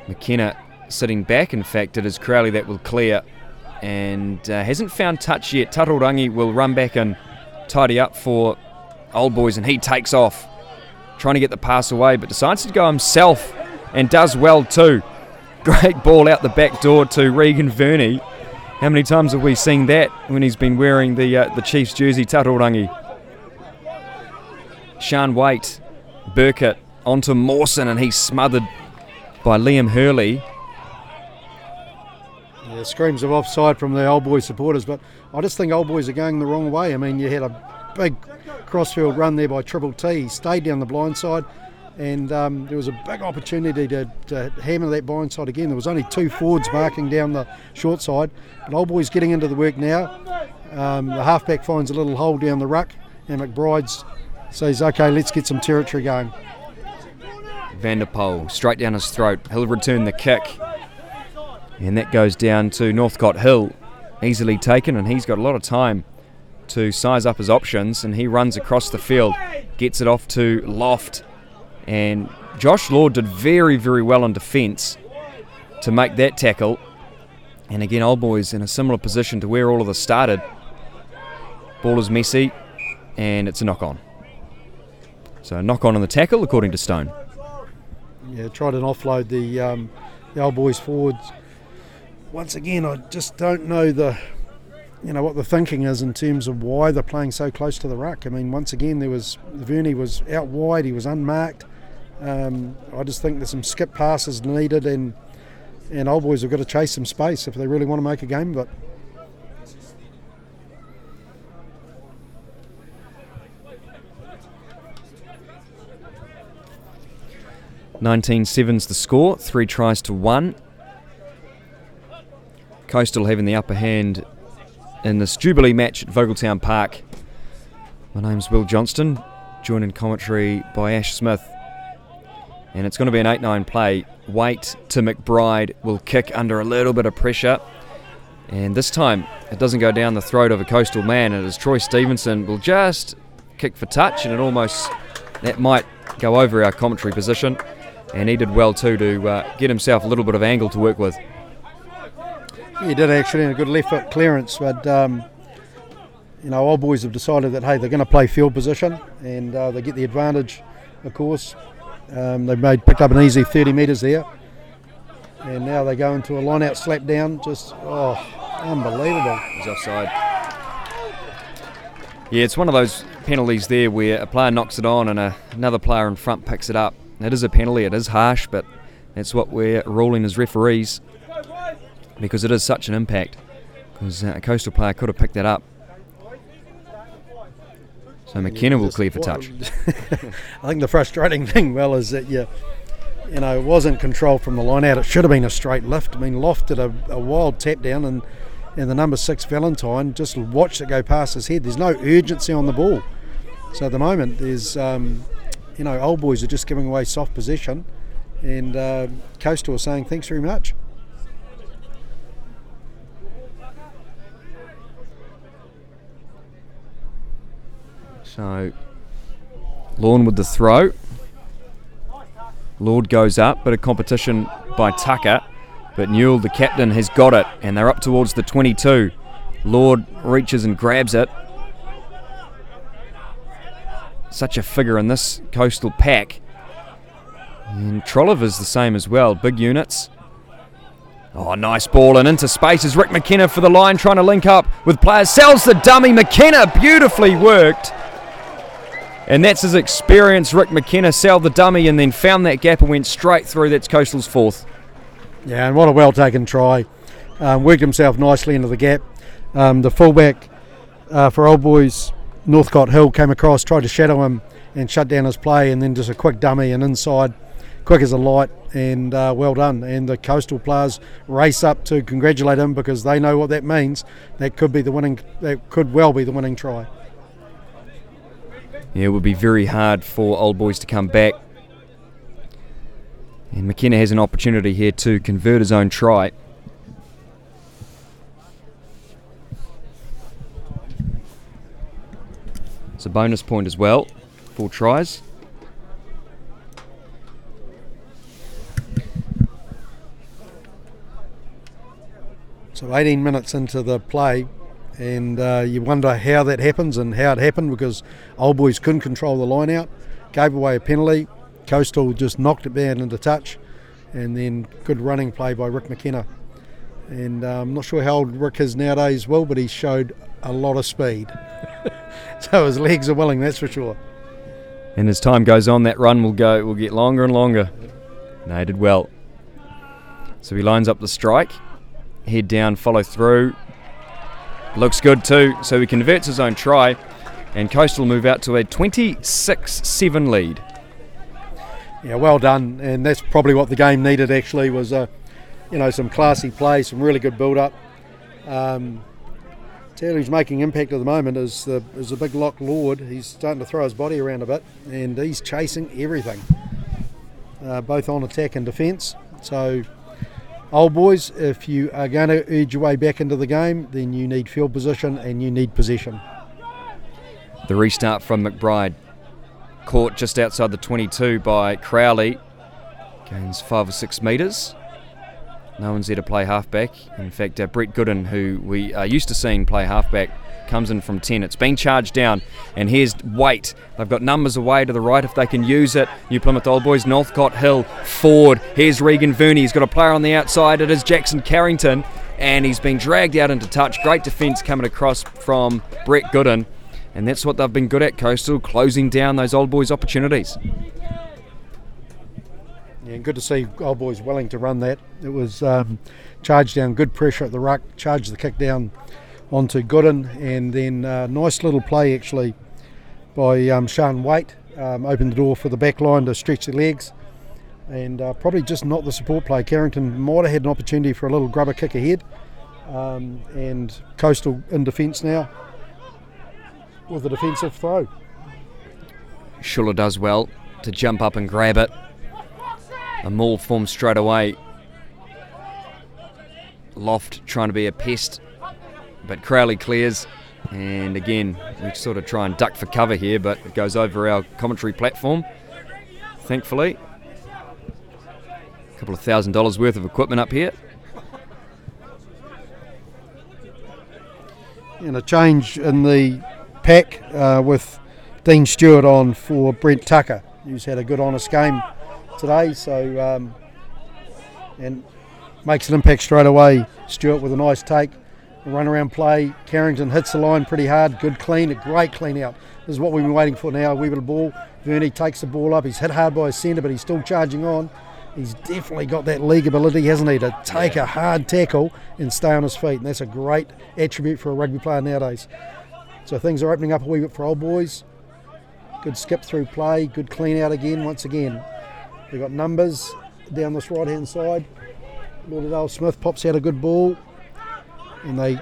McKenna sitting back, in fact it is Crowley that will clear, and hasn't found touch yet. Tarurangi will run back and tidy up for Old Boys, and he takes off trying to get the pass away, but decides to go himself and does well too. Great ball out the back door to Regan Verney. How many times have we seen that when he's been wearing the Chiefs jersey, Tarurangi? Sean Waite, Burkett onto Mawson, and he's smothered by Liam Hurley. Yeah, screams of offside from the Old Boys supporters, but I just think Old Boys are going the wrong way. I mean, you had a big crossfield run there by Triple T. He stayed down the blind side, and there was a big opportunity to hammer that blind side again. There was only 2 forwards marking down the short side, but Old Boys getting into the work now. The halfback finds a little hole down the ruck, and McBride says, "Okay, let's get some territory going." Van der Poel, straight down his throat. He'll return the kick. And that goes down to Northcott Hill. Easily taken, and he's got a lot of time to size up his options, and he runs across the field, gets it off to Loft. And Josh Lord did very, very well on defence to make that tackle. And again, Old Boys in a similar position to where all of this started. Ball is messy, and it's a knock-on. So a knock-on on the tackle, according to Stone. Yeah, tried and offload the Old Boys forwards. Once again, I just don't know what the thinking is in terms of why they're playing so close to the ruck. I mean, once again, Verney was out wide, he was unmarked. I just think there's some skip passes needed, and Old Boys have got to chase some space if they really want to make a game of it. (19-7's the score, 3 tries to 1. Coastal having the upper hand in this Jubilee match at Vogeltown Park. My name's Will Johnston, joined in commentary by Ash Smith. And it's going to be an 8-9 play. Waite to McBride will kick under a little bit of pressure. And this time it doesn't go down the throat of a Coastal man. It is Troy Stevenson will just kick for touch, and that might go over our commentary position. And he did well too to get himself a little bit of angle to work with. He did actually, and a good left foot clearance, but Old Boys have decided that, hey, they're going to play field position, and they get the advantage, of course. They've picked up an easy 30 metres there, and now they go into a line-out slap down. Just, unbelievable. He's offside. Yeah, it's one of those penalties there where a player knocks it on and another player in front picks it up. It is a penalty, it is harsh, but that's what we're ruling as referees, because it is such an impact, because a Coastal player could have picked that up. So McKenna will clear for touch. I think the frustrating thing, is that it wasn't controlled from the line out. It should have been a straight lift. I mean, Loft did a wild tap down, and the number 6 Valentine just watched it go past his head. There's no urgency on the ball. So at the moment, there's Old Boys are just giving away soft possession, and Coastal are saying thanks very much. So, Lorne with the throw. Lord goes up, bit of competition by Tucker, but Newell, the captain, has got it, and they're up towards the 22. Lord reaches and grabs it. Such a figure in this Coastal pack. And Trolliver's the same as well, big units. Oh, nice ball, and into space is Rick McKenna for the line, trying to link up with players. Sells the dummy, McKenna, beautifully worked. And that's his experience, Rick McKenna, sell the dummy and then found that gap and went straight through. That's Coastal's 4th. Yeah, and what a well-taken try. Worked himself nicely into the gap. The fullback for Old Boys, Northcott Hill, came across, tried to shadow him and shut down his play, and then just a quick dummy and inside, quick as a light, and well done. And the Coastal players race up to congratulate him, because they know what that means. That could well be the winning try. Yeah, it would be very hard for Old Boys to come back. And McKenna has an opportunity here to convert his own try. It's a bonus point as well, 4 tries. So 18 minutes into the play, and you wonder how that happens and how it happened, because Old Boys couldn't control the line out, gave away a penalty. Coastal just knocked it down into touch, and then good running play by Rick McKenna. And I'm not sure how old Rick is nowadays, Will, but he showed a lot of speed. So his legs are willing, that's for sure. And as time goes on, that run will get longer and longer. No, he did well. So he lines up the strike, head down, follow through. Looks good too, so he converts his own try, and Coastal move out to a 26-7 lead. Yeah, well done, and that's probably what the game needed actually, was some classy play, some really good build-up. Who's making impact at the moment is the big lock Lord. He's starting to throw his body around a bit, and he's chasing everything. both on attack and defence. So, old boys, if you are going to urge your way back into the game, then you need field position and you need possession. The restart from McBride. Caught just outside the 22 by Crowley. Gains 5 or 6 metres. No one's there to play halfback. In fact, Brett Gooden, who we are used to seeing play halfback, comes in from 10. It's been charged down, and here's Waite. They've got numbers away to the right if they can use it. New Plymouth Old Boys, Northcott Hill forward. Here's Regan Verney. He's got a player on the outside. It is Jackson Carrington, and he's been dragged out into touch. Great defence coming across from Brett Gooden, and that's what they've been good at, Coastal, closing down those Old Boys opportunities. Yeah, and good to see Old Boys willing to run that. It was charged down, good pressure at the ruck, charged the kick down onto Gooden, and then nice little play actually by Sean Waite. Opened the door for the back line to stretch their legs, and probably just not the support play. Carrington might have had an opportunity for a little grubber kick ahead, and Coastal in defence now with a defensive throw. Schuller does well to jump up and grab it. A maul forms straight away. Loft trying to be a pest, but Crowley clears, and again we sort of try and duck for cover here, but it goes over our commentary platform, thankfully. A couple of $1,000 worth of equipment up here. And a change in the pack with Dean Stewart on for Brent Tucker, who's had a good honest game today, so and makes an impact straight away. Stewart with a nice take, a run around play. Carrington hits the line pretty hard, good clean, a great clean out. This is what we've been waiting for now, a wee bit of ball. Verney takes the ball up, he's hit hard by his centre, but he's still charging on. He's definitely got that league ability, hasn't he, to take a hard tackle and stay on his feet, and that's a great attribute for a rugby player nowadays. So things are opening up a wee bit for Old Boys. Good skip through play, good clean out again once again. They've got numbers down this right hand side. Lauderdale Smith pops out a good ball, and they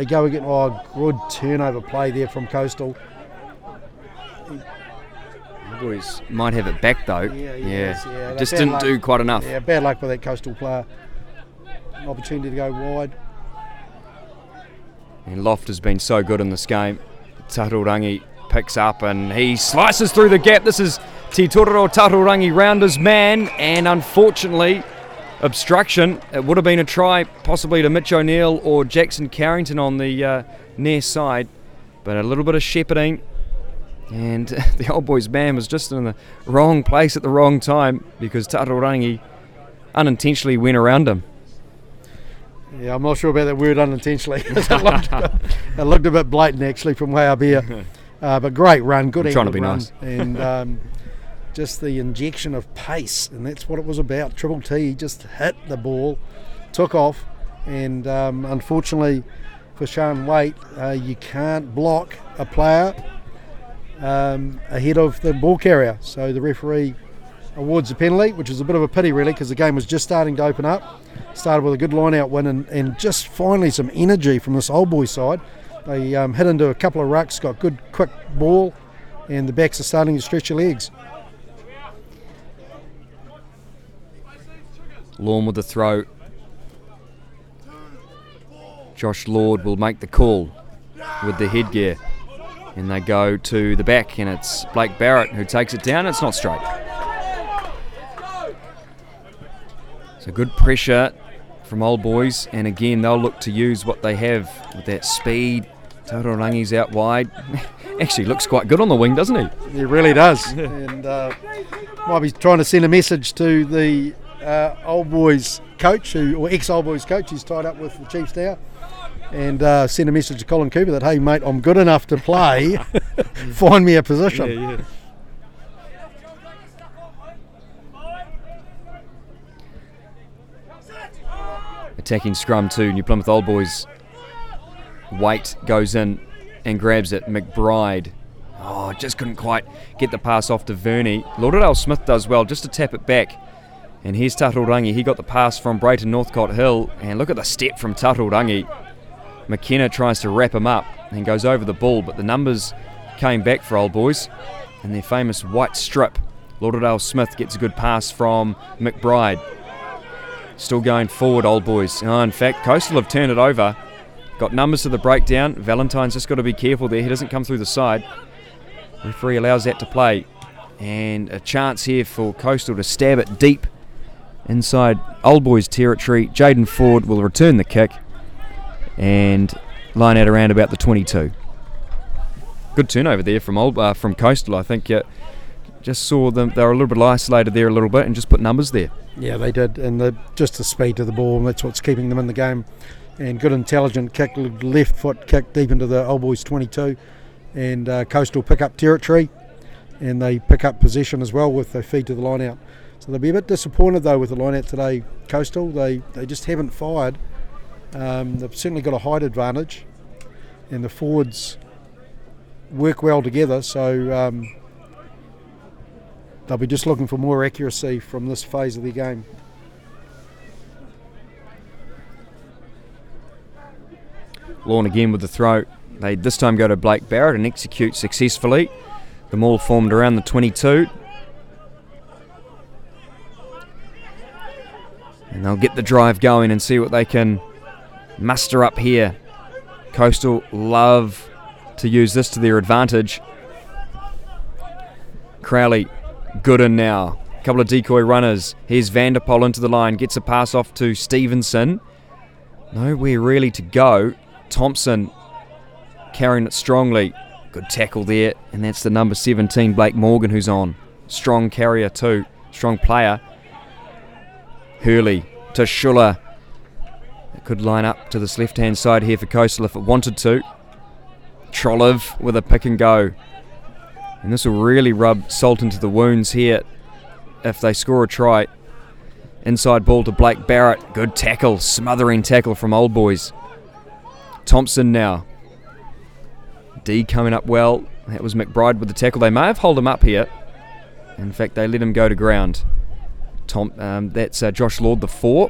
go again. Oh, good turnover play there from Coastal. Boys might have it back though. Yeah. Just didn't do quite enough. Yeah, bad luck for that Coastal player. An opportunity to go wide. And Loft has been so good in this game. Tarurangi picks up and he slices through the gap. This is Te Tororo Tarurangi rounders man, and unfortunately obstruction. It would have been a try possibly to Mitch O'Neill or Jackson Carrington on the near side, but a little bit of shepherding, and the Old Boys man was just in the wrong place at the wrong time because Tarurangi unintentionally went around him. Yeah, I'm not sure about that word unintentionally. It looked a bit blatant actually from way up here. But great run, good I'm trying to be run. nice. And just the injection of pace, and that's what it was about. Triple T just hit the ball, took off, and unfortunately for Sean Waite, you can't block a player ahead of the ball carrier. So the referee awards a penalty, which is a bit of a pity really, because the game was just starting to open up. Started with a good line out win, and just finally some energy from this Old Boys side. They hit into a couple of rucks, got good quick ball, and the backs are starting to stretch their legs. Lorne with the throw. Josh Lord will make the call with the headgear, and they go to the back, and it's Blake Barrett who takes it down. It's not straight. So good pressure from Old Boys, and again they'll look to use what they have with that speed. Tarurangi's out wide. Actually looks quite good on the wing, doesn't he? He really does. And might be trying to send a message to the Old Boys coach, or ex-Old Boys coach, who's tied up with the Chiefs now, and send a message to Colin Cooper that, hey mate, I'm good enough to play. Find me a position. Yeah. Attacking scrum too, New Plymouth Old Boys. Waite goes in and grabs it. McBride, just couldn't quite get the pass off to Verney. Lauderdale Smith does well just to tap it back. And here's Tarurangi. He got the pass from Brayton Northcott Hill, and look at the step from Tarurangi. McKenna tries to wrap him up and goes over the ball, but the numbers came back for Old Boys, and their famous white strip. Lauderdale Smith gets a good pass from McBride. Still going forward, Old Boys. Oh, in fact, Coastal have turned it over. Got numbers to the breakdown. Valentine's just got to be careful there. He doesn't come through the side. Referee allows that to play. And a chance here for Coastal to stab it deep inside Old Boys territory. Jaden Ford will return the kick and line out around about the 22. Good turnover there from Coastal. I think just saw them. They were a little bit isolated there a little bit and just put numbers there. Yeah, they did, and just the speed to the ball, and that's what's keeping them in the game. And good intelligent kick, left foot kick deep into the Old Boys 22, and Coastal pick up territory, and they pick up possession as well with their feed to the line out. So they'll be a bit disappointed though with the line out today, Coastal. They just haven't fired. They've certainly got a height advantage, and the forwards work well together, so they'll be just looking for more accuracy from this phase of their game. Lawn again with the throw. They this time go to Blake Barrett and execute successfully. The maul formed around the 22. And they'll get the drive going and see what they can muster up here. Coastal love to use this to their advantage. Crowley, Gooden now. A couple of decoy runners. Here's Vanderpoel into the line. Gets a pass off to Stevenson. Nowhere really to go. Thompson carrying it strongly. Good tackle there. And that's the number 17, Blake Morgan, who's on. Strong carrier too. Strong player. Hurley to Schuller. It could line up to this left-hand side here for Coastal if it wanted to. Trolive with a pick and go. And this will really rub salt into the wounds here if they score a try. Inside ball to Blake Barrett. Good tackle. Smothering tackle from Old Boys. Thompson now. D coming up well. That was McBride with the tackle. They may have held him up here. In fact, they let him go to ground. That's Josh Lord, the 4.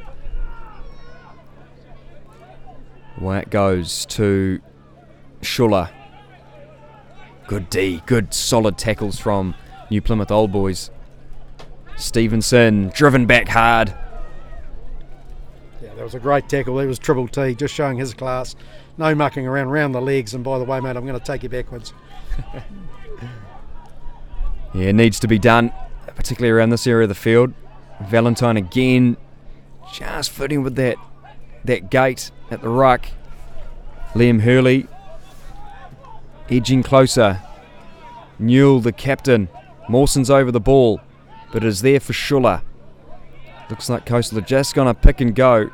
Away it goes to Schuller. Good D. Good solid tackles from New Plymouth Old Boys. Stevenson driven back hard. Yeah, that was a great tackle. That was Triple T, just showing his class. No mucking around the legs, and by the way, mate, I'm going to take you backwards. Yeah, it needs to be done, particularly around this area of the field. Valentine again, just fitting with that gate at the ruck. Liam Hurley edging closer. Newell, the captain. Mawson's over the ball, but it is there for Schuller. Looks like Coastal are just going to pick and go.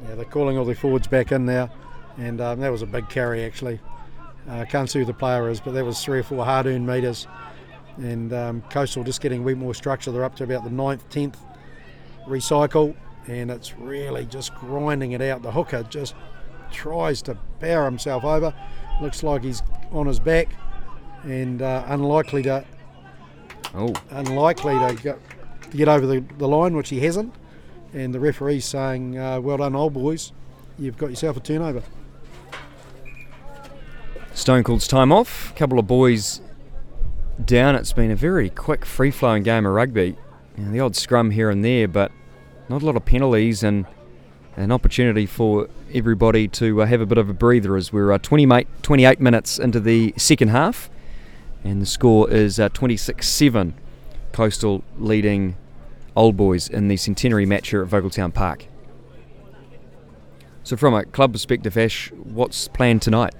Yeah, they're calling all their forwards back in now, and that was a big carry actually. Can't see who the player is, but that was 3 or 4 hard-earned metres. And Coastal just getting a wee more structure. They're up to about the 9th, 10th recycle, and it's really just grinding it out. The hooker just tries to power himself over. Looks like he's on his back, and unlikely to get over the line, which he hasn't. And the referee's saying, well done, Old Boys, you've got yourself a turnover. Stone calls time off. A couple of boys down. It's been a very quick, free-flowing game of rugby. The odd scrum here and there, but not a lot of penalties and an opportunity for everybody to have a bit of a breather as we're 28 minutes into the second half, and the score is 26-7. Coastal leading Old Boys in the centenary match here at Vogeltown Park. So from a club perspective, Ash, what's planned tonight?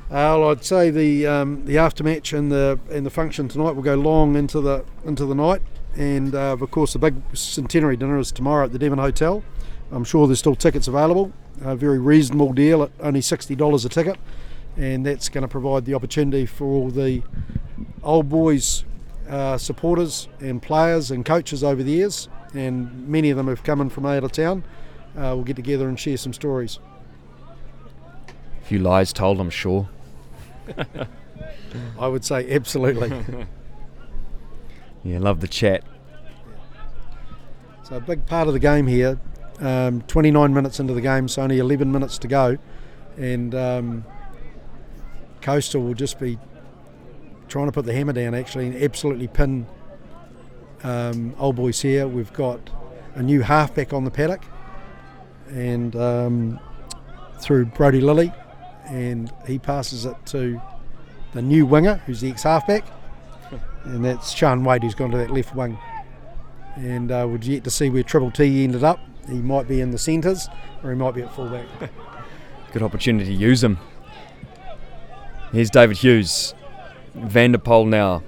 Well, I'd say the aftermatch and the function tonight will go long into the night, and of course the big centenary dinner is tomorrow at the Devon Hotel. I'm sure there's still tickets available. A very reasonable deal at only $60 a ticket, and that's going to provide the opportunity for all the Old Boys supporters and players and coaches over the years, and many of them have come in from out of town. We'll get together and share some stories. A few lies told, I'm sure. I would say absolutely. Yeah, love the chat. So a big part of the game here, 29 minutes into the game, so only 11 minutes to go, and Coastal will just be trying to put the hammer down actually and absolutely pin Old Boys here. We've got a new halfback on the paddock, and through Brodie Lilly, and he passes it to the new winger, who's the ex-halfback, and that's Sean Wade, who's gone to that left wing. And we're yet to see where Triple T ended up. He might be in the centres, or he might be at fullback. Good opportunity to use him. Here's David Hughes. Vanderpoel now.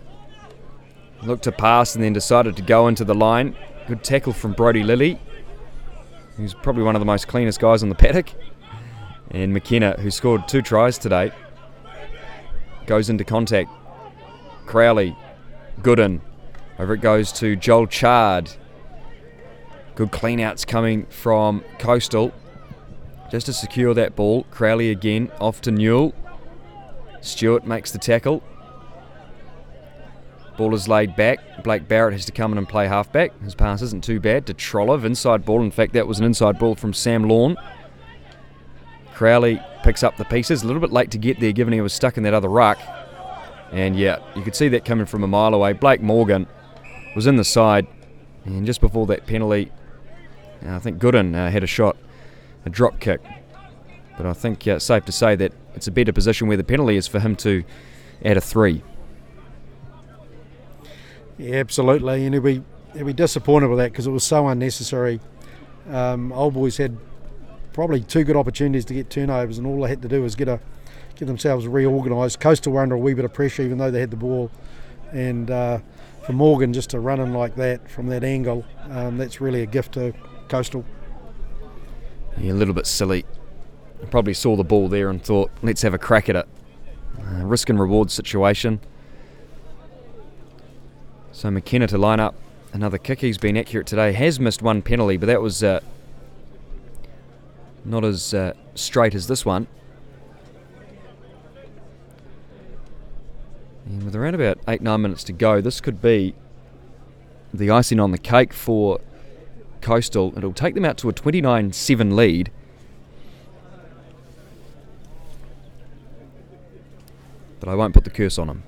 Looked to pass and then decided to go into the line. Good tackle from Brodie Lilly, who's probably one of the most cleanest guys on the paddock. And McKenna, who scored 2 tries today, goes into contact. Crowley, Gooden. Over it goes to Joel Chard. Good clean-outs coming from Coastal. Just to secure that ball. Crowley again, off to Newell. Stewart makes the tackle. Ball is laid back. Blake Barrett has to come in and play halfback. His pass isn't too bad to Trollope. Inside ball. In fact, that was an inside ball from Sam Lawn. Crowley picks up the pieces. A little bit late to get there, given he was stuck in that other ruck. And yeah, you could see that coming from a mile away. Blake Morgan was in the side. And just before that penalty, I think Gooden had a shot, a drop kick. But I think it's safe to say that it's a better position where the penalty is for him to add a 3. Yeah, absolutely, and he'll be disappointed with that because it was so unnecessary. Old Boys had probably 2 good opportunities to get turnovers, and all they had to do was get themselves reorganised. Coastal were under a wee bit of pressure, even though they had the ball, and for Morgan just to run in like that from that angle, that's really a gift to Coastal. Yeah, a little bit silly. I probably saw the ball there and thought, let's have a crack at it. Risk and reward situation. So McKenna to line up another kick. He's been accurate today. Has missed 1 penalty, but that was not as straight as this one. And with around about 8-9 minutes to go, this could be the icing on the cake for Coastal. It'll take them out to a 29-7 lead. But I won't put the curse on them.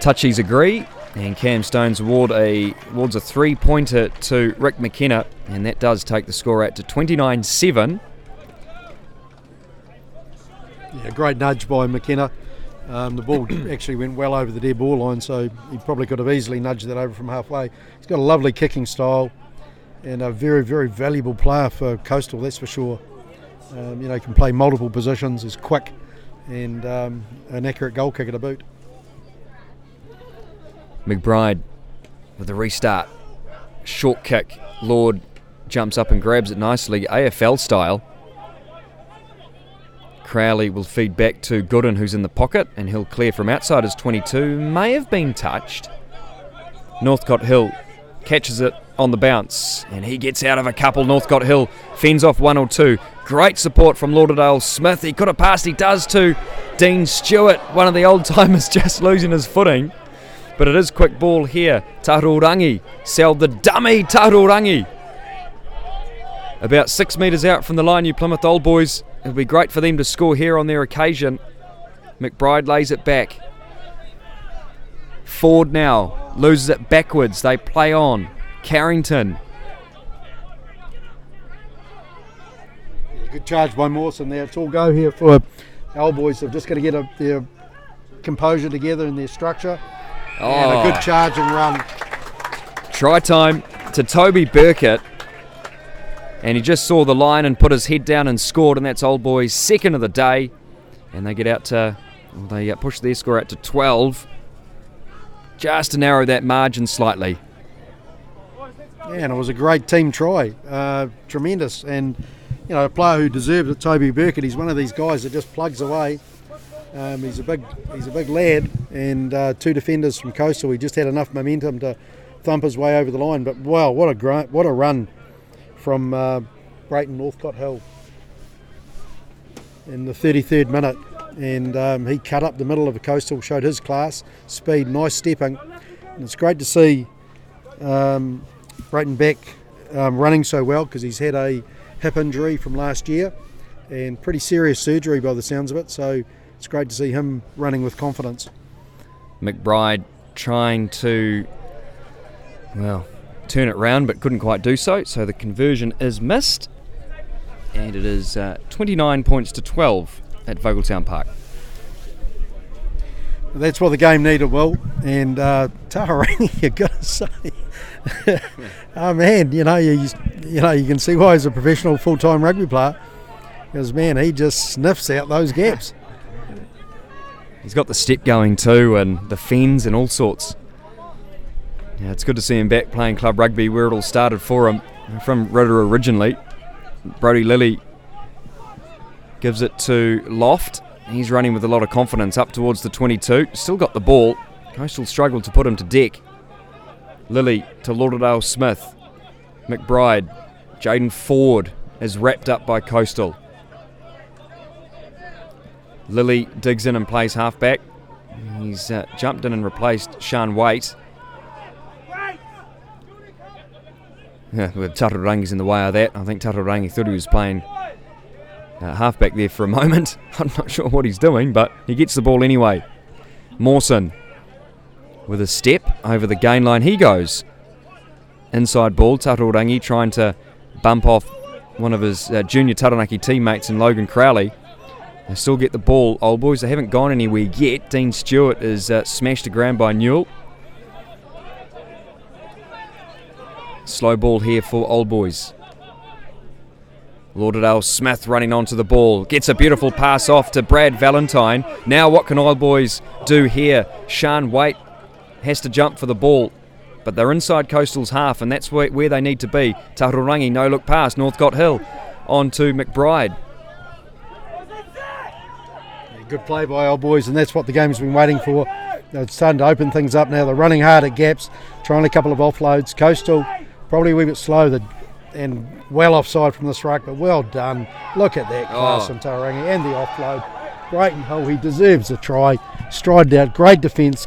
Touchies agree, and Cam Stones awards a 3-pointer to Rick McKenna, and that does take the score out to 29-7. Yeah, great nudge by McKenna. The ball actually went well over the dead ball line, so he probably could have easily nudged that over from halfway. He's got a lovely kicking style and a very, very valuable player for Coastal, that's for sure. Can play multiple positions, is quick, and an accurate goal kicker to boot. McBride with the restart. Short kick. Lord jumps up and grabs it nicely, AFL style. Crowley will feed back to Gooden, who's in the pocket, and he'll clear from outside his 22. May have been touched. Northcott Hill catches it on the bounce, and he gets out of a couple. Northcott Hill fends off 1 or 2. Great support from Lauderdale Smith. He could have passed, he does to Dean Stewart, one of the old timers just losing his footing. But it is quick ball here. Tarurangi, sell the dummy Tarurangi. About 6 metres out from the line, New Plymouth Old Boys. It'll be great for them to score here on their occasion. McBride lays it back. Ford now loses it backwards. They play on. Carrington. Yeah, good charge by Mawson there. It's all go here for Old Boys. They've just got to get their composure together in their structure. And a good charge and run. Try time to Toby Burkett. And he just saw the line and put his head down and scored, and that's Old Boys' second of the day. And they get out to, they push their score out to 12. Just to narrow that margin slightly. Yeah, and it was a great team try. Tremendous. And, a player who deserves it, Toby Burkett. He's one of these guys that just plugs away. He's a big lad, and 2 defenders from Coastal. He just had enough momentum to thump his way over the line. But wow, what a run from Brayton Northcott Hill in the 33rd minute, and he cut up the middle of the Coastal, showed his class, speed, nice stepping, And it's great to see Brayton Beck running so well, because he's had a hip injury from last year and pretty serious surgery by the sounds of it, so it's great to see him running with confidence. McBride trying to, well, turn it round but couldn't quite do so, so the conversion is missed, and it is 29 points to 12 at Vogeltown Park. That's what the game needed, Will, and Taharangi, you got to say, oh man, you can see why he's a professional full-time rugby player, because man, he just sniffs out those gaps. He's got the step going too, and the fens and all sorts. Yeah, it's good to see him back playing club rugby where it all started for him, from Rotorua originally. Brodie Lilly gives it to Loft. He's running with a lot of confidence up towards the 22. Still got the ball. Coastal struggled to put him to deck. Lilly to Lauderdale Smith. McBride. Jaden Ford is wrapped up by Coastal. Lilly digs in and plays halfback. He's jumped in and replaced Sean Waite. Yeah, with Tatarangi's in the way of that. I think Tatarangi thought he was playing halfback there for a moment. I'm not sure what he's doing, but he gets the ball anyway. Mawson with a step over the gain line. He goes. Inside ball. Tatarangi trying to bump off one of his junior Taranaki teammates in Logan Crowley. They still get the ball, Old Boys. They haven't gone anywhere yet. Dean Stewart is smashed to ground by Newell. Slow ball here for Old Boys. Lauderdale Smith running onto the ball. Gets a beautiful pass off to Brad Valentine. Now what can Old Boys do here? Sean Waite has to jump for the ball, but they're inside Coastal's half, and that's where they need to be. Tahurangi, no look pass. Northcott Hill on to McBride. Good play by Old Boys, and that's what the game's been waiting for. They're starting to open things up now. They're running hard at gaps, trying a couple of offloads. Coastal probably a wee bit slow and well offside from this ruck, but well done. Look at that class from Tarangi and the offload. Brayton Hill, he deserves a try. Strided out, great defence,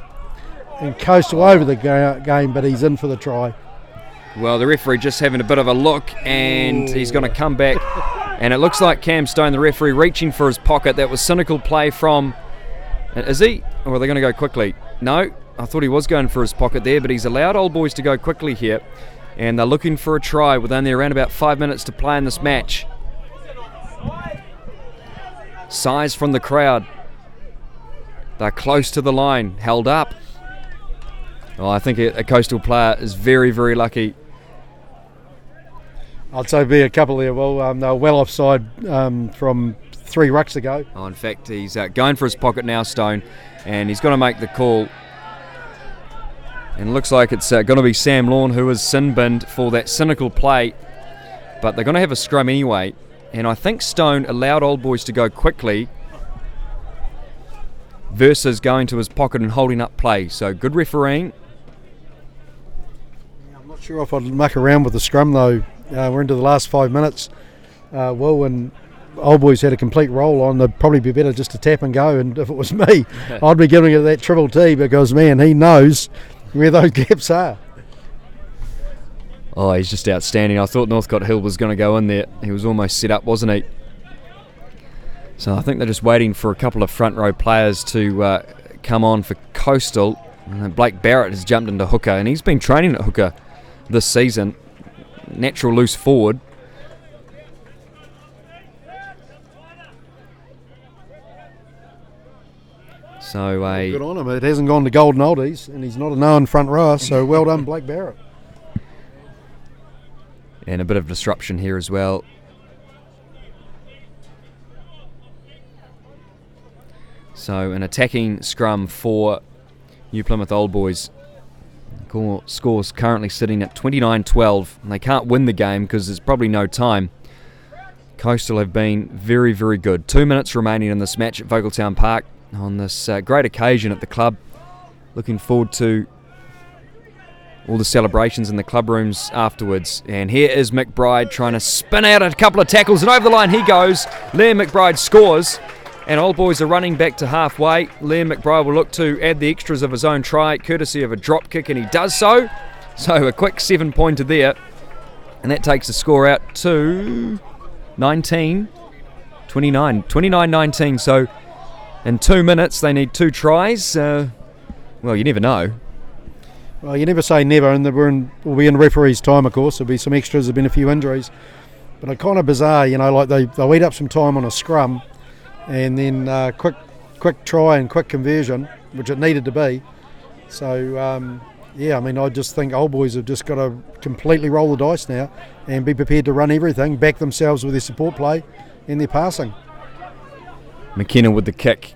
and Coastal over the game, but he's in for the try. Well, the referee just having a bit of a look, and he's going to come back. And it looks like Cam Stone, the referee, reaching for his pocket. That was cynical play from... Is he? Or are they going to go quickly? No, I thought he was going for his pocket there, but he's allowed Old Boys to go quickly here. And they're looking for a try with only around about 5 minutes to play in this match. Size from the crowd. They're close to the line, held up. Oh, I think a Coastal player is very, very lucky. I'd say be a couple there. Well, they were well offside from 3 rucks ago. Oh, in fact, he's going for his pocket now, Stone, and he's going to make the call. And it looks like it's going to be Sam Lawn who is sin-binned for that cynical play. But they're going to have a scrum anyway. And I think Stone allowed Old Boys to go quickly versus going to his pocket and holding up play. So good refereeing. I'm not sure if I'd muck around with the scrum though. We're into the last 5 minutes. Will and Old Boys had a complete roll on. They'd probably be better just to tap and go. And if it was me, I'd be giving it that triple T, because man, he knows where those gaps are. Oh, he's just outstanding. I thought Northcott Hill was going to go in there. He was almost set up, wasn't he? So I think they're just waiting for a couple of front row players to come on for Coastal. And Blake Barrett has jumped into hooker, and he's been training at hooker this season. Natural loose forward. So good on him. It hasn't gone to golden oldies, and he's not a known front rower, so well done, Blake Barrett. And a bit of disruption here as well. So an attacking scrum for New Plymouth Old Boys. Score's currently sitting at 29-12, and they can't win the game because there's probably no time. Coastal have been very, very good. 2 minutes remaining in this match at Vogeltown Park on this great occasion at the club. Looking forward to all the celebrations in the club rooms afterwards. And here is McBride trying to spin out a couple of tackles, and over the line he goes. Liam McBride scores, And Old Boys are running back to halfway. Liam McBride will look to add the extras of his own try, courtesy of a drop kick, and he does so. So a quick 7-pointer there. And that takes the score out to 29-19. So in 2 minutes, they need 2 tries. Well, you never know. Well, you never say never, and we'll be in referee's time, of course. There'll be some extras, there've been a few injuries. But it's kind of bizarre, like they'll eat up some time on a scrum, and then quick try and quick conversion, which it needed to be. So, I just think Old Boys have just got to completely roll the dice now and be prepared to run everything, back themselves with their support play and their passing. McKenna with the kick,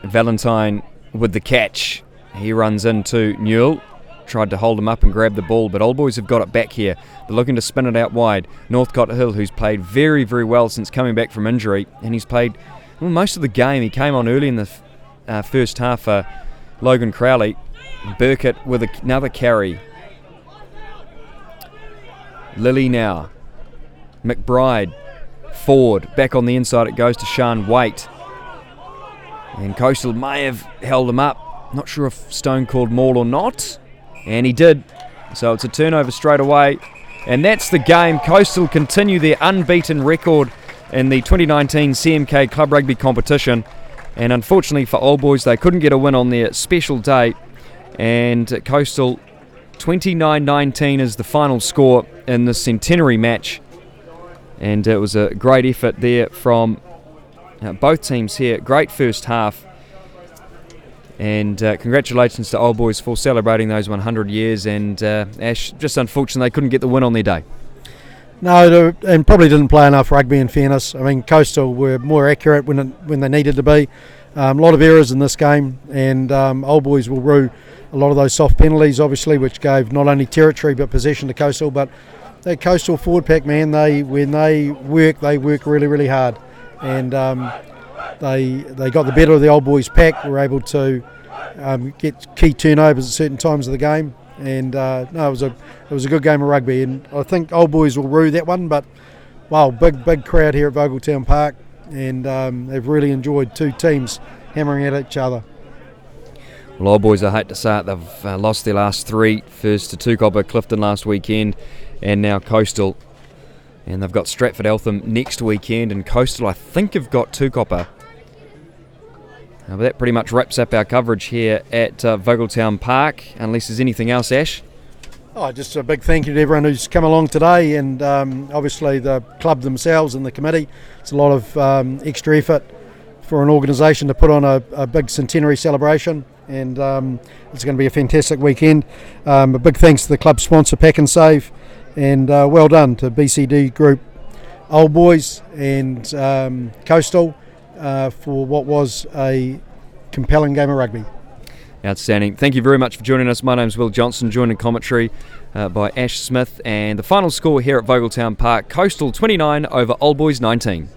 Valentine with the catch. He runs into Newell, tried to hold him up and grab the ball, but Old Boys have got it back here. They're looking to spin it out wide. Northcote Hill, who's played very, very well since coming back from injury, and he's played most of the game. He came on early in the first half for Logan Crowley. Burkett with another carry. Lilly now. McBride forward. Back on the inside it goes to Sean Waite. And Coastal may have held him up. Not sure if Stone called maul or not. And he did. So it's a turnover straight away. And that's the game. Coastal continue their unbeaten record in the 2019 CMK Club Rugby competition. And unfortunately for Old Boys, they couldn't get a win on their special day. And Coastal 29-19 is the final score in the centenary match. And it was a great effort there from both teams here. Great first half. And congratulations to Old Boys for celebrating those 100 years. And Ash, just unfortunate they couldn't get the win on their day. No, and probably didn't play enough rugby, in fairness. I mean, Coastal were more accurate when they needed to be. A lot of errors in this game, and Old Boys will rue a lot of those soft penalties, obviously, which gave not only territory but possession to Coastal. But that Coastal forward pack, man, when they work really, really hard. And they got the better of the Old Boys pack, were able to get key turnovers at certain times of the game. And it was a good game of rugby, and I think Old Boys will rue that one. But wow, big crowd here at Vogeltown Park, and they've really enjoyed 2 teams hammering at each other. Well, Old Boys, I hate to say it, they've lost their last 3. First to Tukopper, Clifton last weekend, and now Coastal. And they've got Stratford Eltham next weekend, and Coastal, I think, have got Tukopper. But that pretty much wraps up our coverage here at Vogeltown Park, unless there's anything else, Ash. Oh, just a big thank you to everyone who's come along today, and obviously the club themselves and the committee. It's a lot of extra effort for an organisation to put on a big centenary celebration, and it's going to be a fantastic weekend. A big thanks to the club sponsor, Pack and Save, and well done to BCD Group, Old Boys and Coastal for what was a compelling game of rugby. Outstanding. Thank you very much for joining us. My name's Will Johnson, joined in commentary by Ash Smith, and the final score here at Vogeltown Park, Coastal 29 over Old Boys 19.